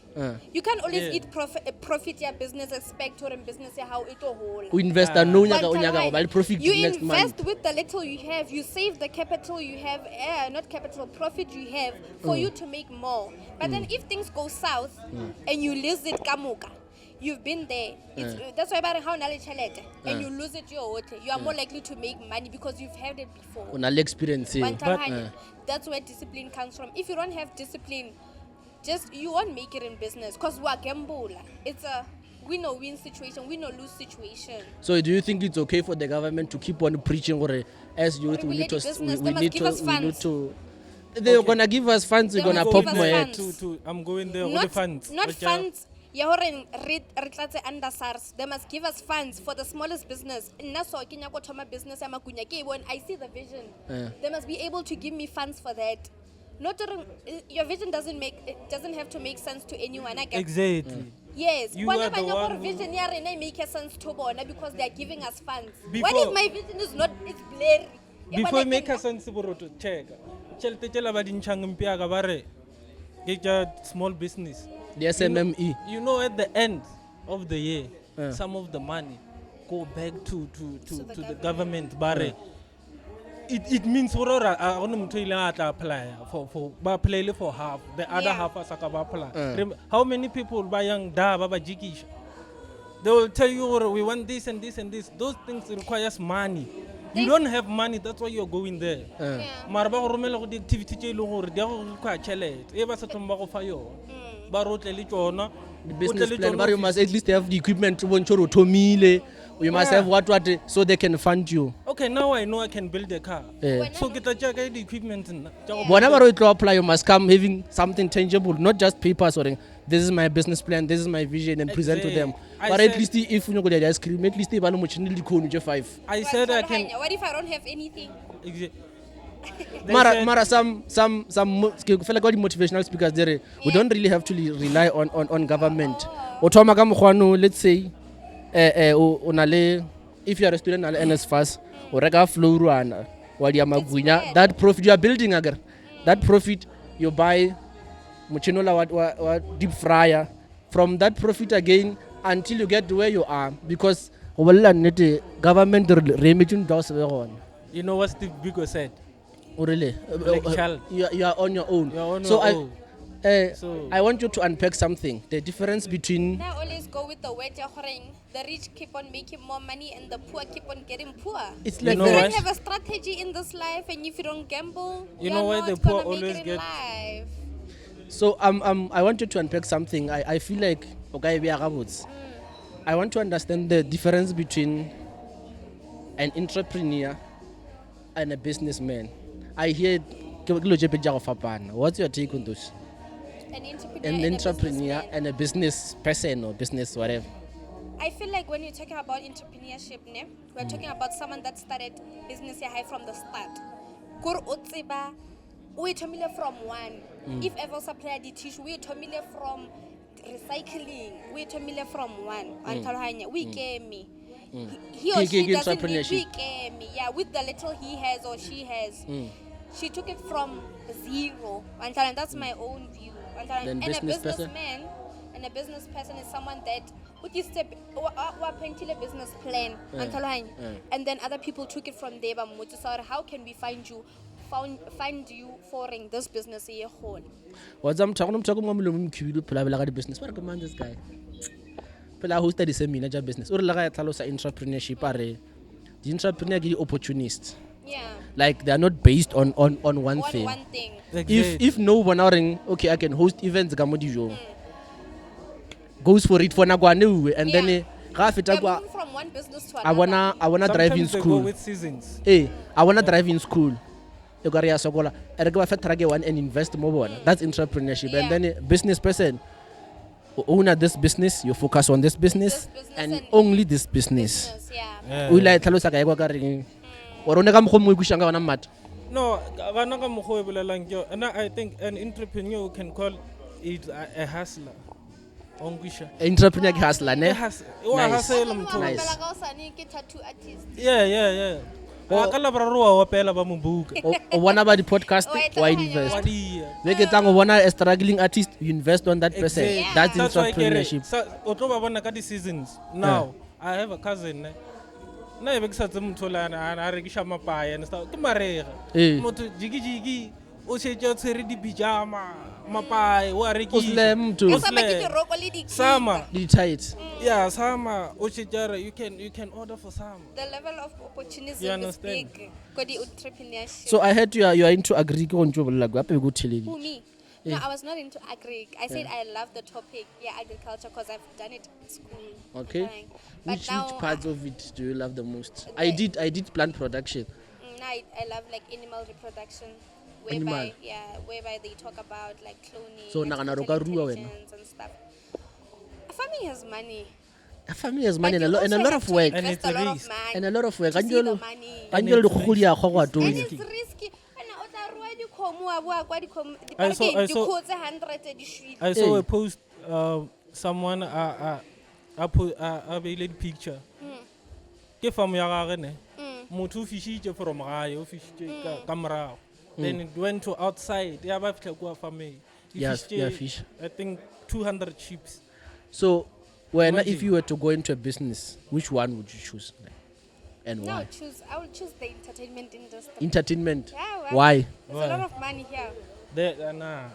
You can't always eat profit your business, expect or in business how it will We invest no nyaga but profit you next month. invest with the little you have, you save the capital you have, not capital, profit you have for you to make more. But then if things go south and you lose it kamuka, you've been there. That's why about how knowledge and you lose it, you are more likely to make money because you've had it before. Una experience. That's where discipline comes from. If you don't have discipline, you won't make it in business because we are gambler. It's a win or win situation, win or lose situation. So do you think it's okay for the government to keep on preaching or as youth we need to they're gonna give us funds, we're gonna pop more heads. I'm going there with the funds. Not funds. Under SARS, they must give us funds for the smallest business. I see the vision. They must be able to give me funds for that. Not your vision doesn't have to make sense to anyone. Exactly. Yes. You are the one vision make sense to Bona because they are giving us funds. Before- What if my vision is not? It's blurry. Before you make a sense boroto check. Tšhelete tšela ba dintšhang mpia ka bare ke tša small business. The SMME. You know at the end of the year, some of the money go back to the government. But it means for apply for apply for half, the other half as apply. How many people buy young da baba jikisha? They will tell you, "Oh, we want this and this and this." Those things requires money. You don't have money, that's why you're going there. Mara ba go romela go di activity tse e leng gore di a go kwa tšhelete e ba sa thomba go fa yona ba rotle le tsona The business plan, but you must at least have the equipment to bonchoro tomile. You must have what so they can fund you. Okay, now I know I can build a car. Yeah. So get a check the equipment. Whenever you apply, you must come having something tangible, not just papers or this is my business plan, this is my vision, and present to them. I But at said- least if you know the ice cream, at least if you 5. I said I can. What if I don't have anything? They Mara, said- some feel like all the motivational speakers there. We don't really have to rely on government. Otoma ka mokgwano, let's say, if you are a student at NSFAS, or reka flow ruana, while you are that profit you are building again. That profit you buy, muchinola what deep fryer. From that profit again until you get to where you are, because government remediation does on. You know what Steve Biko said? Oh, really? Like child. You are on your own. You're on so your own. So- I want you to unpack something. The difference between I always go with the word the rich keep on making more money and the poor keep on getting poor. it's You like know If you what? don't have a strategy in this life and if you don't gamble, You you're know why not the poor gonna make always it in get- life. so I want you to unpack something. I feel like okay, I want to understand the difference between an entrepreneur and a businessman. I hear what's your take on this? An entrepreneur, An and a entrepreneur businessman. and a business person or business whatever. I feel like when you're talking about entrepreneurship, we're talking about someone that started business high from the start. Kore o tseba, o ithomile from one. If ever supplier di tissue, we ithomile from recycling. We ithomile from one. Antalhanya, we came. He or she doesn't need Entrepreneurship. we came. Yeah, with the little he has or she has. She took it from zero. And that's my own view. Then And a business person? businessman and a business person is someone that would you step a business plan and then other people took it from there. But how can we find you foreign this business here whole? What's I'm talking about business. What recommend this guy? Pela hosted the seminar business. Or la entrepreneurship are the entrepreneur give opportunists. Yeah. Like they are not based on one One thing. thing. If no one are okay, I can host events gamodijo. Goes for it for nagwane and then half it They're moving from one business to another. I wanna drive in Sometimes they go school. with seasons. Hey, I wanna drive in school. You got ya sokola. I go after one and invest more. That's entrepreneurship. Yeah. And then a business person owner this business, you focus on this business, business and and only this business. Yeah. O ila tlhalosa ka go ka reng. Wa rona ka mo mo ikushanga wana mat. No, bana ka mokgwa o bolelang ke yo- and I think an entrepreneur can call it a hustler. Ongwisha. Entrepreneur ke hustler A ne. hustle. Nice. Nice. Nice. Tattoo artist. Yeah. Oh. Ka labra roa wa pela ba mo buka. O bona ba di podcast Oh, why tlhaloganya invest? Wadi. Make it tango bona a struggling artist, you invest on that person. Exactly. That's That's why I get it. entrepreneurship. So, o tlo ba bona ka di seasons. Now, I have a cousin ne. Na ebe ke sa tse motho la a rekisha mapaya and stuff. Ke marega. Eh. Motho jigi o shetse o tshwere di pijama, mapaya, o a O rekisha. slam to Sa ba ke diroko le di Sama. the tight. Yeah, sama o shetse you can order for sama. The level of opportunism You is understand? big. Got the entrepreneurship. So I heard you are into agri ko ntjo bolla go ape go theledi. Who, me? No, I was not into agri. I said I love the topic, agriculture, because I've done it at school. Okay. Fine. But Which now, parts of it do you love the most? The- I did plant production. now I love like animal reproduction. Animal. Whereby they talk about like cloning, So, nagana roka artificial rua wena? intelligence and stuff. Farming has money. A family has money But and you a also lot have of to work And invest it's a lot of risk. money and a lot of work. to see the money. Kanjolo di khogodi ya go go And atonya. it's risky. And o tla rua dikgomo, wa boa kwa dikgomo- I saw- diparekeng, I saw- dikgoho tse 100 tse di shwele. I saw Hey. a post, someone put a beiled picture. Ke farm ya gagwe ne. Motho o fishitse from gae, o fishitse ka morago. Then it went to outside. Ya ba fitla kwa farmeng. He Yes, fished, yeah, fish. I think 200 sheep. So When if Imagine. you were to go into a business, which one would you choose? And No, why? I will choose the entertainment industry. Entertainment. Yeah, well, Why? There's Why? a lot of money here. Nah.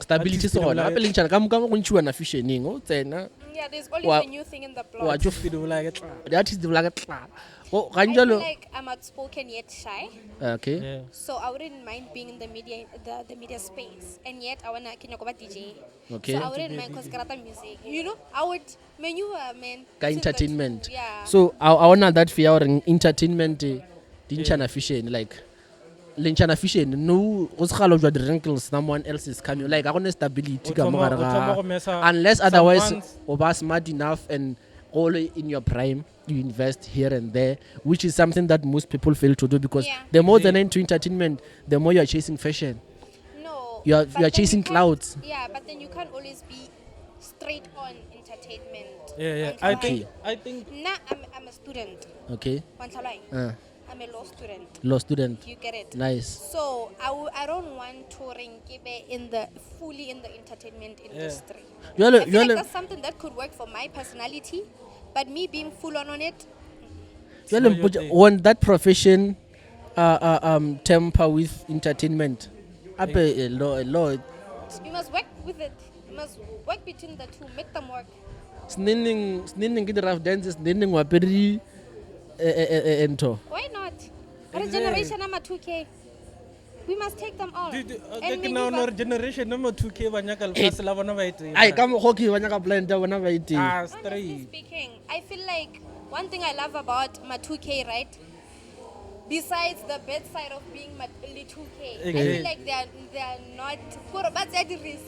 Stability Artist se gona. like- Gape le ntšhana ka moka go ntšhiwa na fishing o tsena. Yeah, there's always Wa- a new thing in the Wa plot. tšo People like it. the artist di bola ka tlala. Go I feel ganjalo. like I'm outspoken yet shy, Okay. Yeah. so I wouldn't mind being in the media space, and yet I wanna can go DJ. Okay. So I wouldn't mind because karata music. You know, I would menu man. Ka to the- entertainment. Yeah. So I want that fear or entertainment di ntšhana fishing like le ntšhana fishing no go se galo jwa di wrinkles someone else is coming like I want stability ka mo gare O thoma go ga mesa unless otherwise someone's- o ba smart enough and all in your prime you invest here and there which is something that most people fail to do because Yeah. the more they're into entertainment the more you're chasing fashion No. You are- but you are then chasing can't- clouds. Yeah, but then you can't always be straight on entertainment. Yeah. Until I think Nah, I'm a student. okay Wantlhalwane. I'm a law student. law student You get it? nice So I don't want touring in the fully in the entertainment industry. Jwale- I feel like jwale- that's something that could work for my personality, but me being full on it, Jwale not your mpotša, thing. won't that profession temper with entertainment ape a law you must work with it. You must work between the two, make them work. snening ke di-rough dances snening wapere ento Why not? Our Exactly. generation number 2K. We must take them all. Dude, And ke maybe now ba- generation number 2K ba nyaka lefatshe la bona ba e tseba. ai ka mokgwa o ke ba nyaka plan ya bona ba e teng Ah, Honestly straight. speaking, I feel like one thing I love about my 2K, right? Besides the bad side of being my 2K, I Okay. feel like they are not but they're the risk.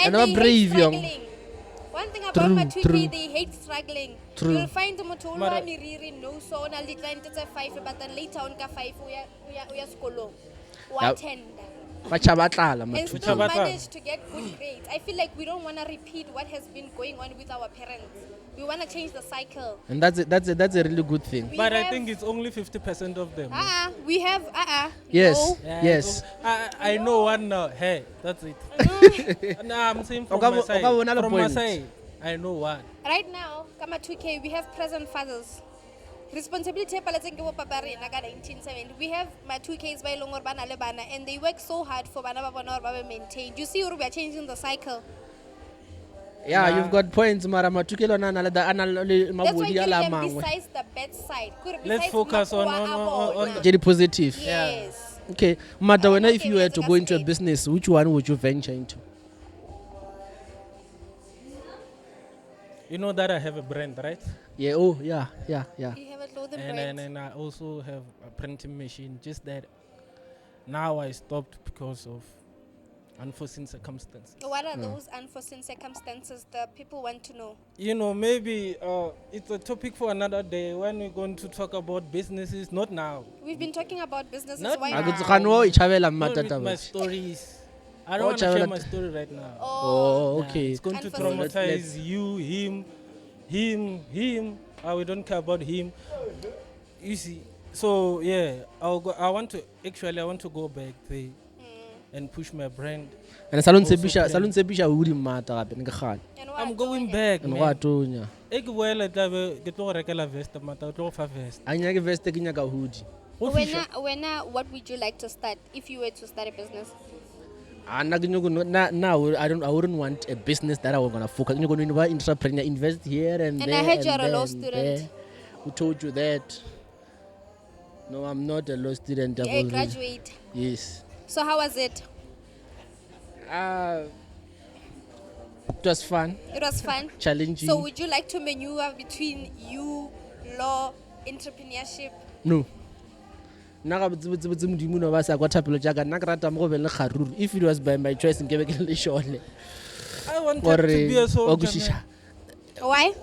And they I'm hate brave, young. struggling. One thing about True, my 2K, true. they hate struggling. True. You'll find motho o Mara- lwa meriri no so na le client tse 5 but then later on ka 5 uya sekolong. Wa Yep. tender. ba tšhaba tlala And mathuta still Uchabatla. manage to get good grades. I feel like we don't want to repeat what has been going on with our parents. We want to change the cycle. and that's a really good thing We But I have- think it's only 50% of them. we have yes no. Yeah, yes I know one now. Hey, that's it. Nah, I'm saying from Oka my bo- side. oka bona le From my point. side, I know one. Right now, kama 2K, we have present fathers. Responsibility e paletseng ke bo papa rena ka 1970. We have my 2Ks ba e leng gore ba na le bana and they work so hard for bana ba bona gore ba be maintained. You see, we are changing the cycle. yeah you've got points mara matukelo a na le That's why mabodi you a la them mangwe besides the bad side. Kore Let's besides focus on- makoa a on- bona. tše di-positive Yes. okay mata I wena don't if you think were it's to a go into a state. business which one would you venture into You know that I have a brand, right? yeah oh yeah You have a clothing And, brand. and I also have a printing machine. Just that now I stopped because of unforeseen circumstances. What are those unforeseen circumstances that people want to know? You know, maybe it's a topic for another day when we're going to talk about businesses. Not now. We've been talking about businesses. Not Why a now. ke now? gane o e tšhabela Not with mmatata my batho. stories. I Oh, don't want to share Chabela- my story right now. oh Yeah, okay it's going to Unforeseen. traumatize you, him. We don't care about him. You see. So yeah, I want to go back there and push my brand. and salon Also tsebiša plan. salon tsebiša o di mmata gape ne ke gane And what I'm are going doing? back, and go man. a tonya E ke boela tla be ke tlo go rekela vest mata o tlo go fa vest. a nyake veste ke nyaka hoodie Go fiša. What would you like to start if you were to start a business? Now I wouldn't want a business that I was gonna focus. You're gonna be entrepreneur, invest here and And there. I heard you're a there law and student. there. Who told you that? No, I'm not a law student. I've You're a already- graduate. Yes. So how was it? It was fun, It was fun. challenging. So would you like to maneuver between you, law, entrepreneurship? No. Nna ga botsebotse modimo no ba sa kwa thapelo jaaka nna ke rata mo go beng le kgaruru if it was by my choice nkebe ke le shole I wanted or to be a o soldier. kwešiša man. Why?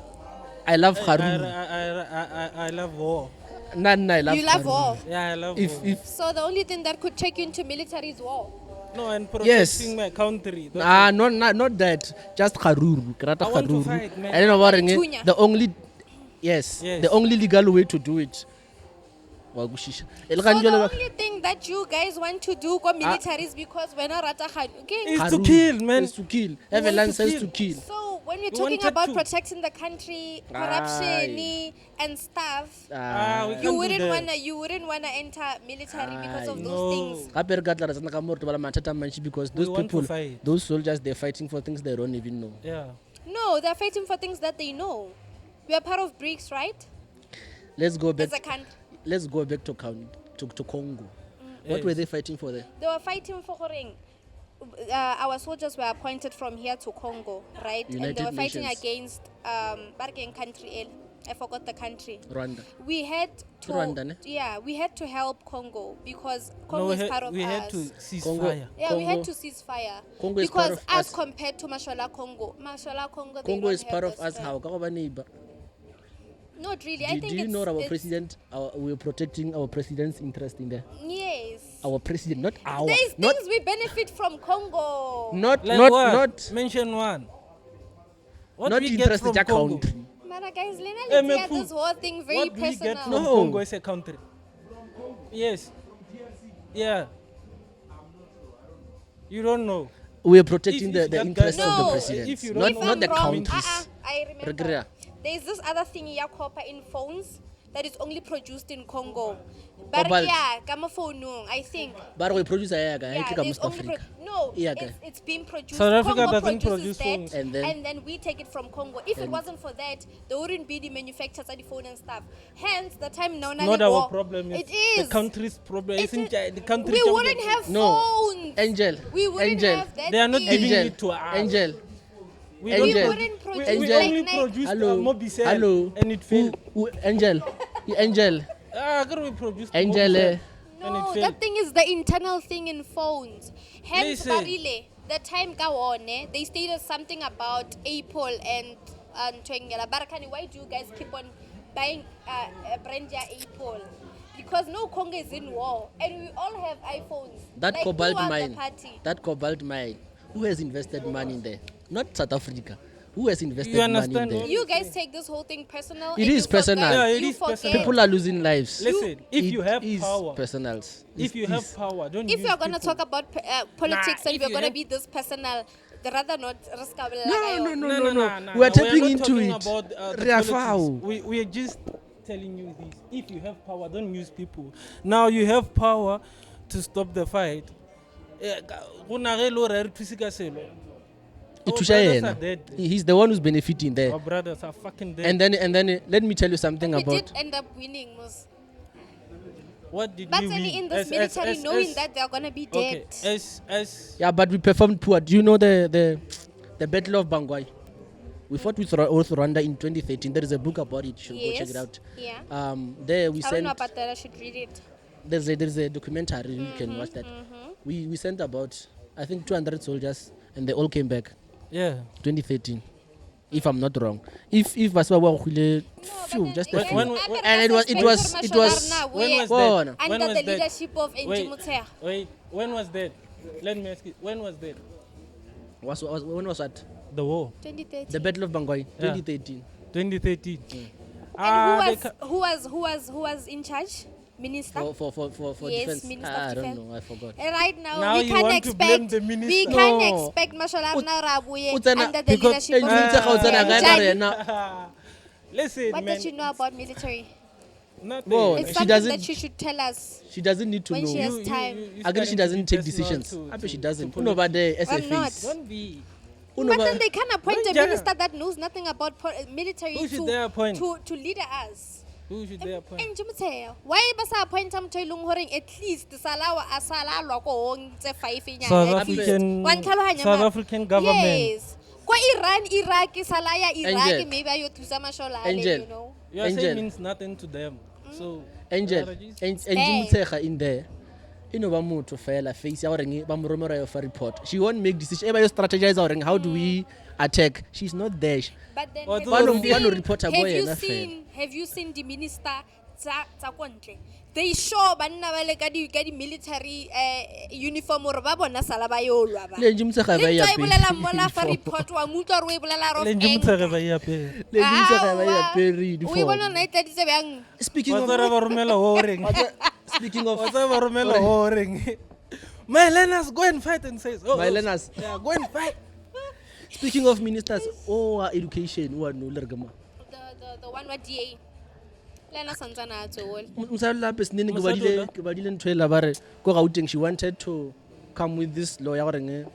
I love I, kgaruru I love war. nna I love You love kgaruru. war. Yeah, I love if war. if So the only thing that could take you into military is war. No, and Yes. protecting my country. That's not that just kgaruru ke rata I want to kgaruru fight, man. I don't know what Thunya. the only yes Yes. the only legal way to do it wa kushisha e le So ganjwe the le only thing that you guys want to do go military is because when I rata okay. Is to kill, man. is to kill have a want to license to kill. kill So when we're We talking wanted about to. protecting the country, corruption and stuff, We Ah, can't you wouldn't wanna enter military because of Aye. those things. gape re ka tla re tsena ka mo re tobala mathata a mantši because those want to people fight. those soldiers they're fighting for things they don't even know. Yeah. No, they're fighting for things that they know. We are part of BRICS, right? Let's go back As a country. let's go back to Congo. What were they fighting for there? They were fighting for Horeng. Our soldiers were appointed from here to Congo, right? and they United were fighting Nations. against Bargain country L. I forgot the country. Rwanda. We had to Rwanda, ne? yeah, we had to help Congo because No, Congo we is part had, of we us. had to cease Congo. fire. Yeah, we had Congo- to cease fire Congo is part because of as us. compared to Mashola Congo, they Congo don't is have part of the us. strength. How? Ka go ba neighbor. Not really. I Do, think do you it's, know our it's- president? We're protecting our president's interest in there. Yes. Our president, not our, There's not things we benefit from Congo. not Like not what? not Mention one. What not we get interest from in Congo? country. Mara guys, Lena, Eh, let's hear Mepu, this whole thing very What we personal. get from No. Congo as a country? Yes. Yeah. You don't know. We are protecting If the that interest guy- of the No, president, if you not don't not know, the wrong, countries. I remember. Regrea. There's this other thing ya copper in phones that is only produced in Congo. But Cobalt. yeah, kama phone, I think. But we produce a Yeah, yaga, there's only Africa. no, Yeah, okay. it's being produced. South Africa Congo doesn't produces produce that, phones. And then- we take it from Congo. If it wasn't for that, there wouldn't be the manufacturers of the phone and stuff. Hence, the time now, Not our problem. It The is. country's problem. It Isn't is- the country? We problem. wouldn't have No. phones. Angel, We wouldn't Angel, have that. They are not thing. giving Angel, it to us. Angel. We We don't Angel. wouldn't produce we Angel. only like produced Hello, Mobicel hello. and it failed. Angel, Angel, Can we produce Angel. Mobicel and No, it failed? that thing is the internal thing in phones. Hence, Listen. Barile, the time go on, they stated something about Apple and Twengela. Barakani, why do you guys keep on buying brand your Apple? Because no Congo is in war, and we all have iPhones. That Like, cobalt who are the mine, party? that cobalt mine. Who has invested money in there? Not South Africa. Who has invested You money in understand there? what- You guys take this whole thing personal. It and is you personal. forget- Yeah, it you is forget- personal. People are losing lives. Listen, if you have is power, personals. if you It have is. power, don't If use you're gonna people. talk about politics Nah, and if we're you gonna have- be this personal, the rather not risk our No, No, We are no, tapping not into talking it. About, the Re a politics. foul. We are just telling you this. If you have power, don't use people. Now you have power to stop the fight. Go na ge lo re re thuse ka selo. E Our thusha brothers yena. are dead. He's the one who's benefiting there. Our brothers are fucking dead. And then let me tell you something We about. did end up winning, Mus. What did But we only win? in this military, knowing that they're gonna be Okay, dead. as Yeah, but we performed poor. Do you know the Battle of Bangwai? We fought with Rwanda in 2013. There is a book about it. You should go check Yes. it out. Yeah. There we I don't know sent. about that. I should read it. There's a documentary. You can watch that. We sent about I think 200 soldiers and they all came back. yeah. 2013, if I'm not wrong. If Baswa wa khule, phew, just a few. when- And it was when was when that? Bona. When under was the that? leadership of Wait, Angie Mutea. wait. When was that? Let me ask you. When was that? When was that? The war. 2013. The Battle of Bangwai, Yeah. 2013. 2013. And They who was in charge? Minister. For Yes, defense. Minister of I don't Defense. know. I forgot. Right now, Now we you can't want to blame expect the minister. we can't No. expect Masholarna Rabuye Utsena- under the because leadership of Angel Mutshekga o tsena kae ka re Njani. yena? Listen, What man. does she know about military? Nothing. Whoa, It's she something doesn't- that she should tell us. She doesn't need to When she know. has time. Actually, she starting to doesn't be take personal decisions. to- Actually, she to doesn't. politics. Unoba there as a I'm not. face. Don't be. But then they can't appoint a Don't minister that knows nothing about military Who should they appoint? to lead us. Who should they appoint? Angie Mutea, why ba sa appoint motho e leng horeng at least salawa a sala lwa ko hong tse 5 nyana South at least. African, Wa ntlhalohanya South ma- African government. Yes. Kwa Iran, Iraq, salaya Iraq, Angel. maybe ayo thusa mashola Angel. you know. You are Angel. saying means nothing to them. So Angel, apologies. Angie Mutshekga in there. No ba motho fela face ya gore ba mo romela yo for report. She won't make decision. Everybody strategize gore how do we attack? She's not there. But then Or have do you you seen- see- One reporter boy have you ena seen the minister tsa ko ntle. They show banna ba le ka di military uniform or ba bona sala ba yo lwa ba. Le Jim Tsega ba Le ya ntwa e bolela mola fa report wa mutwa re e bolela ro. le nje motsege ba iapere Le Jim Tsega ba ya peri O e bona na itladitse bjang. Speaking wa of tsara ba romela horeng speaking of wa tsara ba romela horeng my learners go and fight and says My learners. yeah go and fight speaking of ministers education wa no le re ke ma. The one wa DA. Lena santsana a tsole. Mosadi lape senene Mosadi ke badile ntho e la ba re ko Gauteng she wanted to come with this law ya gore nge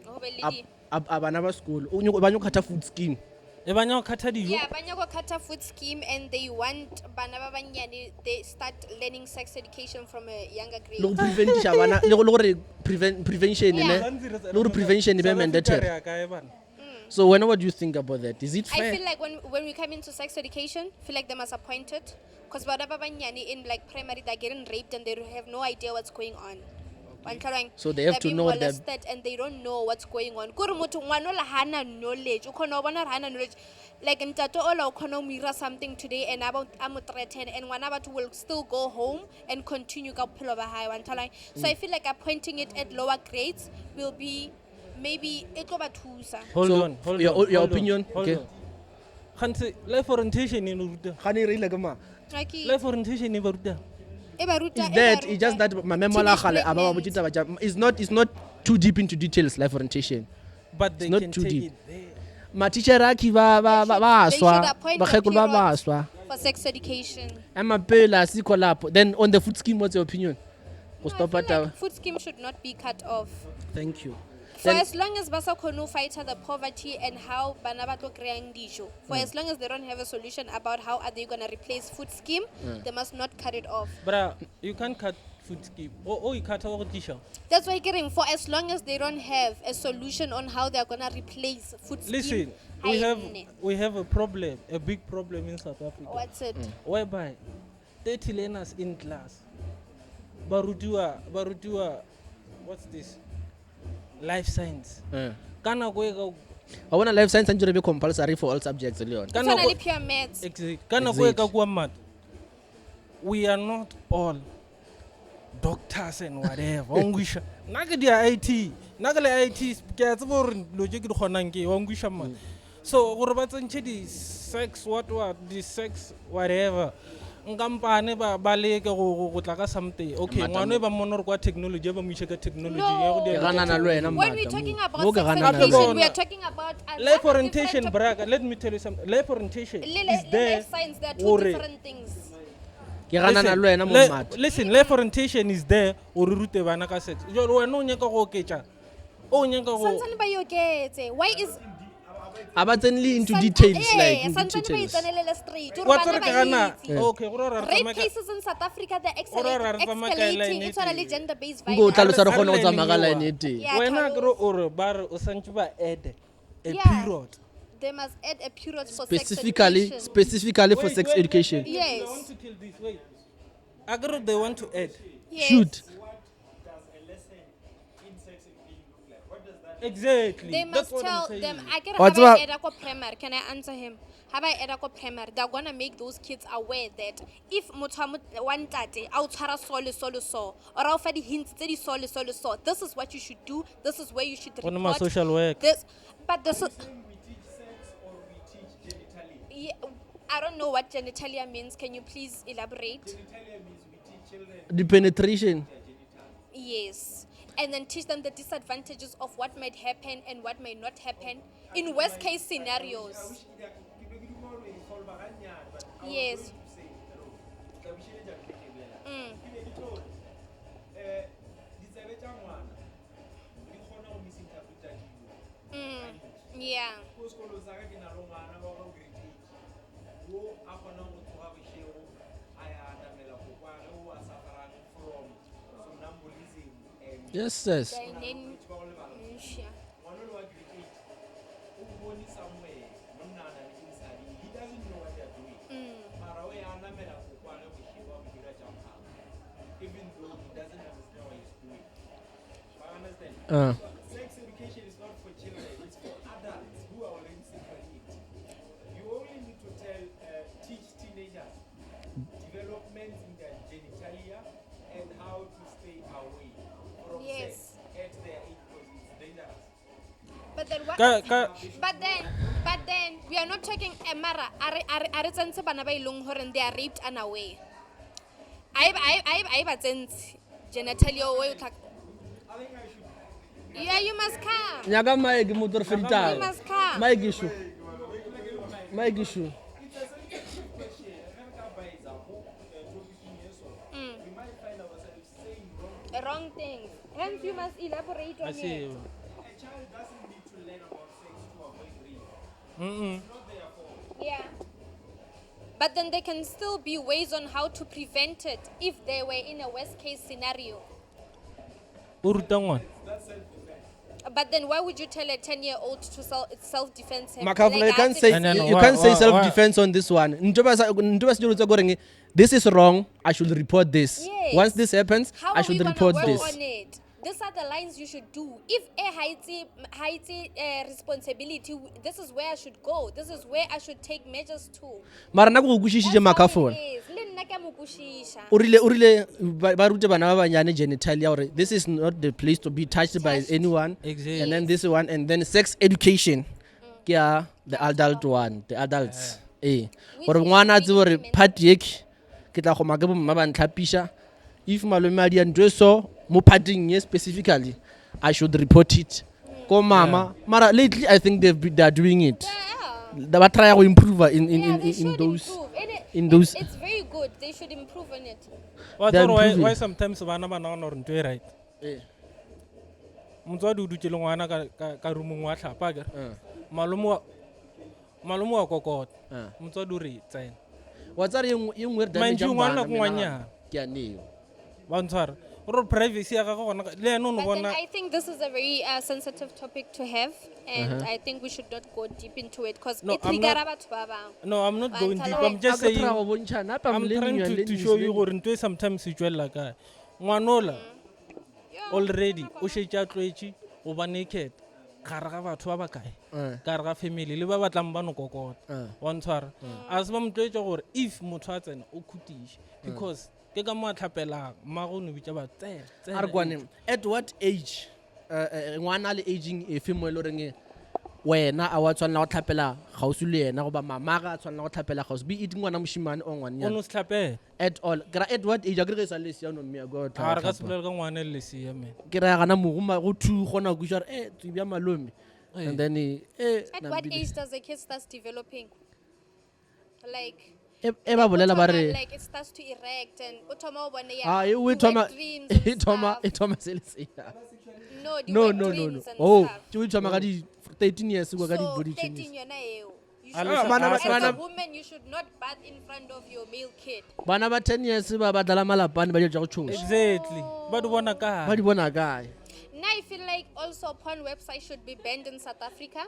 Go be le di. a bana ba school o nyoko ba nyoko khatha food scheme e banya go khatha dijo Yeah, banya go kata food scheme and they want bana ba banyane they start learning sex education from a younger grade. le go preventisha bana le gore prevention Yeah. ne le gore prevention e be mandatory. So when what do you think about that? Is it I fair? feel like when we come into sex education, feel like they must appoint it because whatever banyani in like primary they're getting raped and they have no idea what's going on. So they have They're to being know that- molested and they don't know what's going on. Kore motho ngwana la hana knowledge. O khona bona hana knowledge. Like ntato ola o khona mira something today and about I'm threatened and ngwana batho will still go home and continue ka bophelo ba hae wa nthala. So I feel like appointing it at lower grades will be maybe it tlo ba thusa. hold So, on hold your- on your hold on, opinion? hold Okay. on. Khantse life orientation e no ruta Ga ne re ile ke ma. Like life orientation e ba ruta e ba ruta, Is e ba that ruta it's just that my memo to la be gale aba ba pregnant. botsa ba ja it's not too deep into details life orientation. but they not can too take deep. it there Ma teacher aki ba They should aswa appoint ba a khekolo ba period aswa. for sex education. Ama pela siko lapho. Then on the food scheme what's your opinion? Go No, stop I feel at like food scheme should not be cut off. Thank you. For Then- as long as basa khonu fight the poverty and how bana ba tlo kry-ang dijo, for as long as they don't have a solution about how are they going to replace food scheme, they must not cut it off. bra you can't cut food scheme o e khatha go tisha That's why getting for as long as they don't have a solution on how they're going to replace food scheme. listen we have a problem a big problem in South Africa What's it? whereby 30 learners in class barutiwa what's this life science kana go e ka I want life science and be compulsory for all subjects leon. It's kana only go pure maths. exact kana go e ka Exact. kwa mat we are not all doctors and whatever wangwisha naka dia IT naka le IT ke a tsebo re lo je ke di kgonang ke wangwisha man so gore ba tsentse di sex what the sex whatever nkampane ba leke go tla ka something okay Mata ngwana e ba mona re kwa technology ba mo ishe ka technology ya go No. dia Ke ganana le wena When Mata we're mo. talking Mo about ke sex ganana le education, wena. we are talking about a life lot of orientation different braga let me tell you something life orientation is there life science, there are two gore- different things. Ke ganana le wena mo Mata. listen life orientation is there o re rute bana ka sex jalo wena o nyaka go oketša o nyaka go Santsane ba yoketse. Why is Aba tsenle into details like into santsane ba details. itsenelele straight. Ore wa bana tsere ba ke gana itse. okay gore ra Rape cases in South Africa, they're Ora ra re tsamaya ka line escalating. e It's not tee. gender-based Ngo violence. tlalosa re Are gone go learning tsamaya ka yona. line e teng. Yeah, wena Carlos. kere ore ba re o santse ba add a Yeah. period They must add a period for Specifically sex education. specifically for sex education. Yes. I want to kill this wait agro they want to add Yes. Shoot. exactly They that's must what tell I'm saying. them. I get What's have I up? add a primary. Can I answer him? Have I add a primary? They're gonna make those kids aware that if one tate out so or I'll find hints that is so. This is what you should do. This is where you should One of my report. social work. This, but this is. Yeah, I don't know what genitalia means. Can you please elaborate? The penetration. Yes. And then teach them the disadvantages of what might happen and what may not happen in worst case scenarios. Yes. Mm. Mm. Yeah. Yes, yes. Dementia. Mm. Sex education is not for children, it's for adults who are already sexually active. You only need to teach teenagers, develop then what? Ka- ka- But then we are not talking Mara. Are tsentse bana ba ilong hore they are raped unaware. I genitalia way. Yeah, you must come. nyaka mike motor You filter must come. mike issue mike issue It's a sensitive question. We might find ourselves saying Wrong wrong. things. Hence, you must elaborate I on see. it. A child doesn't need to learn about sex to avoid rape. Not therefore. Yeah. But then there can still be ways on how to prevent it if they were in a worst case scenario. O ruta ngwana? But then why would you tell a 10-year-old to self-defense? Makafula, you can't say No, you why- can't say why- self-defense on this one. Ntoba se jolotsa gore this is wrong. I should report this. Yes. Once this happens, How I are we should gonna report work this. on it? These are the lines you should do. If a Haiti responsibility, this is where I should go. This is where I should take measures to. Mara na go kushishije That's how Makafula. it is. Le nna ke a mo kwešiša. O rile ba rute bana ba banyane genitalia gore this is not the place to be touched by Touched. anyone. Exactly. And then this one and then sex education. Ke ya the adult one, the adults. Eh. Gore Which is ngwana a tse gore really party ek ke tla go ma ke bo mma ba ntlhapisha. If malome a di ntwe so mo partying ye specifically, I should report it. Ko mama, mara lately I think they are doing it. Yeah. They try to improve Yeah, they in should those. improve. in those- It's very good. They should improve on it. Wa They're tseba why improving. sometimes bana ba nagana gore ntho e right? Eh. Motswadi o dutse le ngwana ka roomong wa tlhapa akere? Malome wa kokota. Motswadi o re tsena. Wa tsara yung weird Mind damage you, ang ngwana bana ke ngwanyana. ke a neo. Ba ntshwara. O re privacy ya gagwe gona le ene o no But then bona I think this is a very sensitive topic to have, and I think we should not go deep into it because No, it I'm trigger not- batho ba bang. No, I'm not going deep. Antala- I'm just A ke saying try go bontshana, hapa I'm learning, trying you are to learning, show is you learning. gore ntwe sometimes e tswelela kae. Ngwanola already o shetse a tlwetse o ba naked gare ga batho ba ba kae gare ga family le ba batlang ba no kokota wa ntshwara a se ba motlwetse gore if motho a tsena o khutiše because ke ka mo a tlhapelang mmago o ne bitsa ba A re kwane, at what age ngwana le aging e fe mo e le goreng wena a wa tshwanela go tlhapela gausi le yena goba mamaga a tshwanela go tlhapela gausi be it ngwana moshimane o o ngwanyana no se tlhapela at all at what age a ke re ge sa le sia no mme a go ga re ka tlhapa se bolele ka ngwane le lesea man ke re gana mogoma go thu gona go share tsibya malome and then At what age does a kid start developing? Like, e ba bolela ba re like it starts to erect and o thoma o bone ya, ah e wet dreams and stuff. e thoma se le sia No, the no wet no no dreams no and oh stuff. ke o thoma ka di 13 years go ka di So, body 13 changes yona eo. You Ah, should- listen, bana ba- as a bana- woman, you should not bath in front of your male kid. bana ba 10 years ba ba dlala malapane ba di tsa go tshosa exactly ba di bona ba kae di bona kae Now I feel like also porn websites should be banned in South Africa.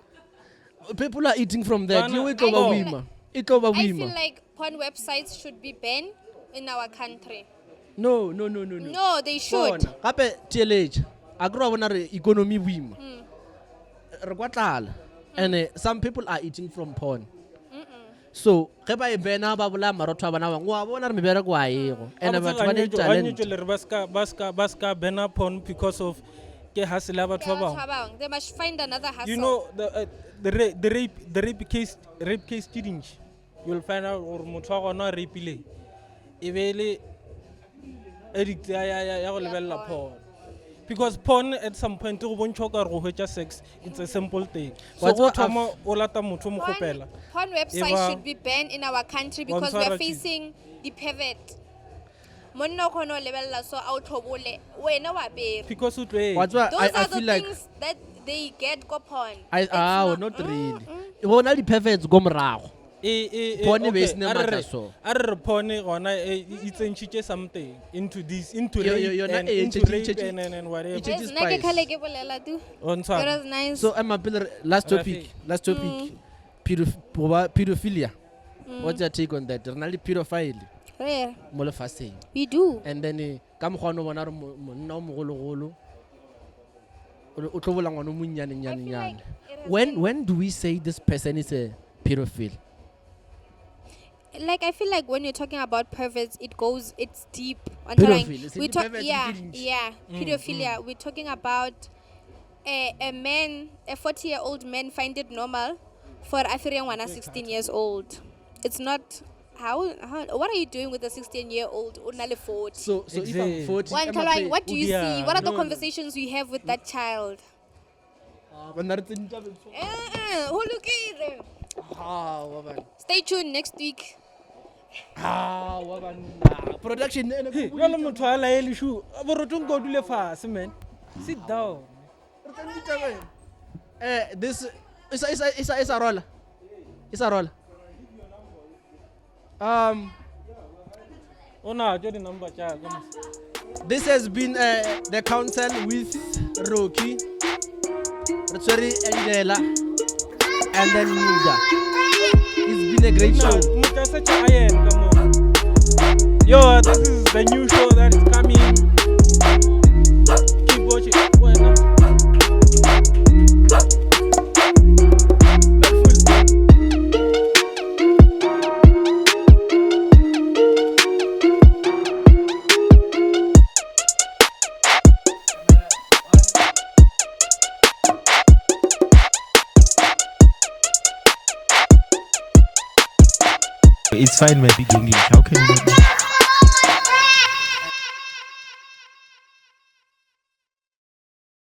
people are eating from that Bana- you e tlo ba I feel boima e tlo ba I feel boima like porn websites should be banned in our country. no No, they should. bona gape tieletša a ke re wa bona re economy boima re kwa tlala and some people are eating from porn so ge ba e bena ba bolaya marotho a bona bangwe wa bona re mebereko a ego and batho ba ne talent le re ba ska bena porn because of ke hustle ya batho ba bangwe They must find another hustle. you know the rape case students you'll find out or motho wa gona rapile e be le addict ya go lebella porn because porn at some point go bontšha ka re go hwetša sex it's a simple thing so What's o what thoma o lata motho mo kgopela Porn websites Eba- should be banned in our country because we are Bontshwara ke- facing the pervert. Monna o kgona ho lebella so a o tlhobole wena wa bere. because o tlwe wa tseba Those I are the feel like things that they get go porn. I It's not really bona di-perfects ko morago Porn e be e sena matla so. a re porn gona e tsentšhitše something into this into Yona rape and e into tšhetše- rape and whatever e tšhetše Yes, nna ke spice. khale ke bolela tu. o It ntshwara was nice. so emapele last topic pedophilia what's your take on that re na le pedophile Rare. mo lefatsheng We do. and then ka mokgwa o ne o bona gore monna o mogologolo o tlo bola ngwana o monnyanenyane it has when do we say this person is a pedophile Like I feel like when you're talking about perverts, it's deep. Pedophile, is it We the talk, pervert yeah, in English? yeah, pedophilia. We're talking about a 40-year-old man find it normal for African one 16 years old. It's not. What are you doing with a 16-year-old? Unale 40. So if I'm Exactly. 40, One I'm Thalwang, what do you Yeah, see? What are the no. conversations you have with that child? Hulukile. Stay tuned next week. Production. Jwale motho a laele shu boroto nko dule fase man, sit down. This is a roller. It's a roller. Ona jo di number cha This has been the council with Rocky, Ritswari Angela, and then Muda. It's been a great show. Mucha such a iron, come on. Yo, this is the new show that is coming. Keep watching. Bueno. It's fine, my big English. How can you not?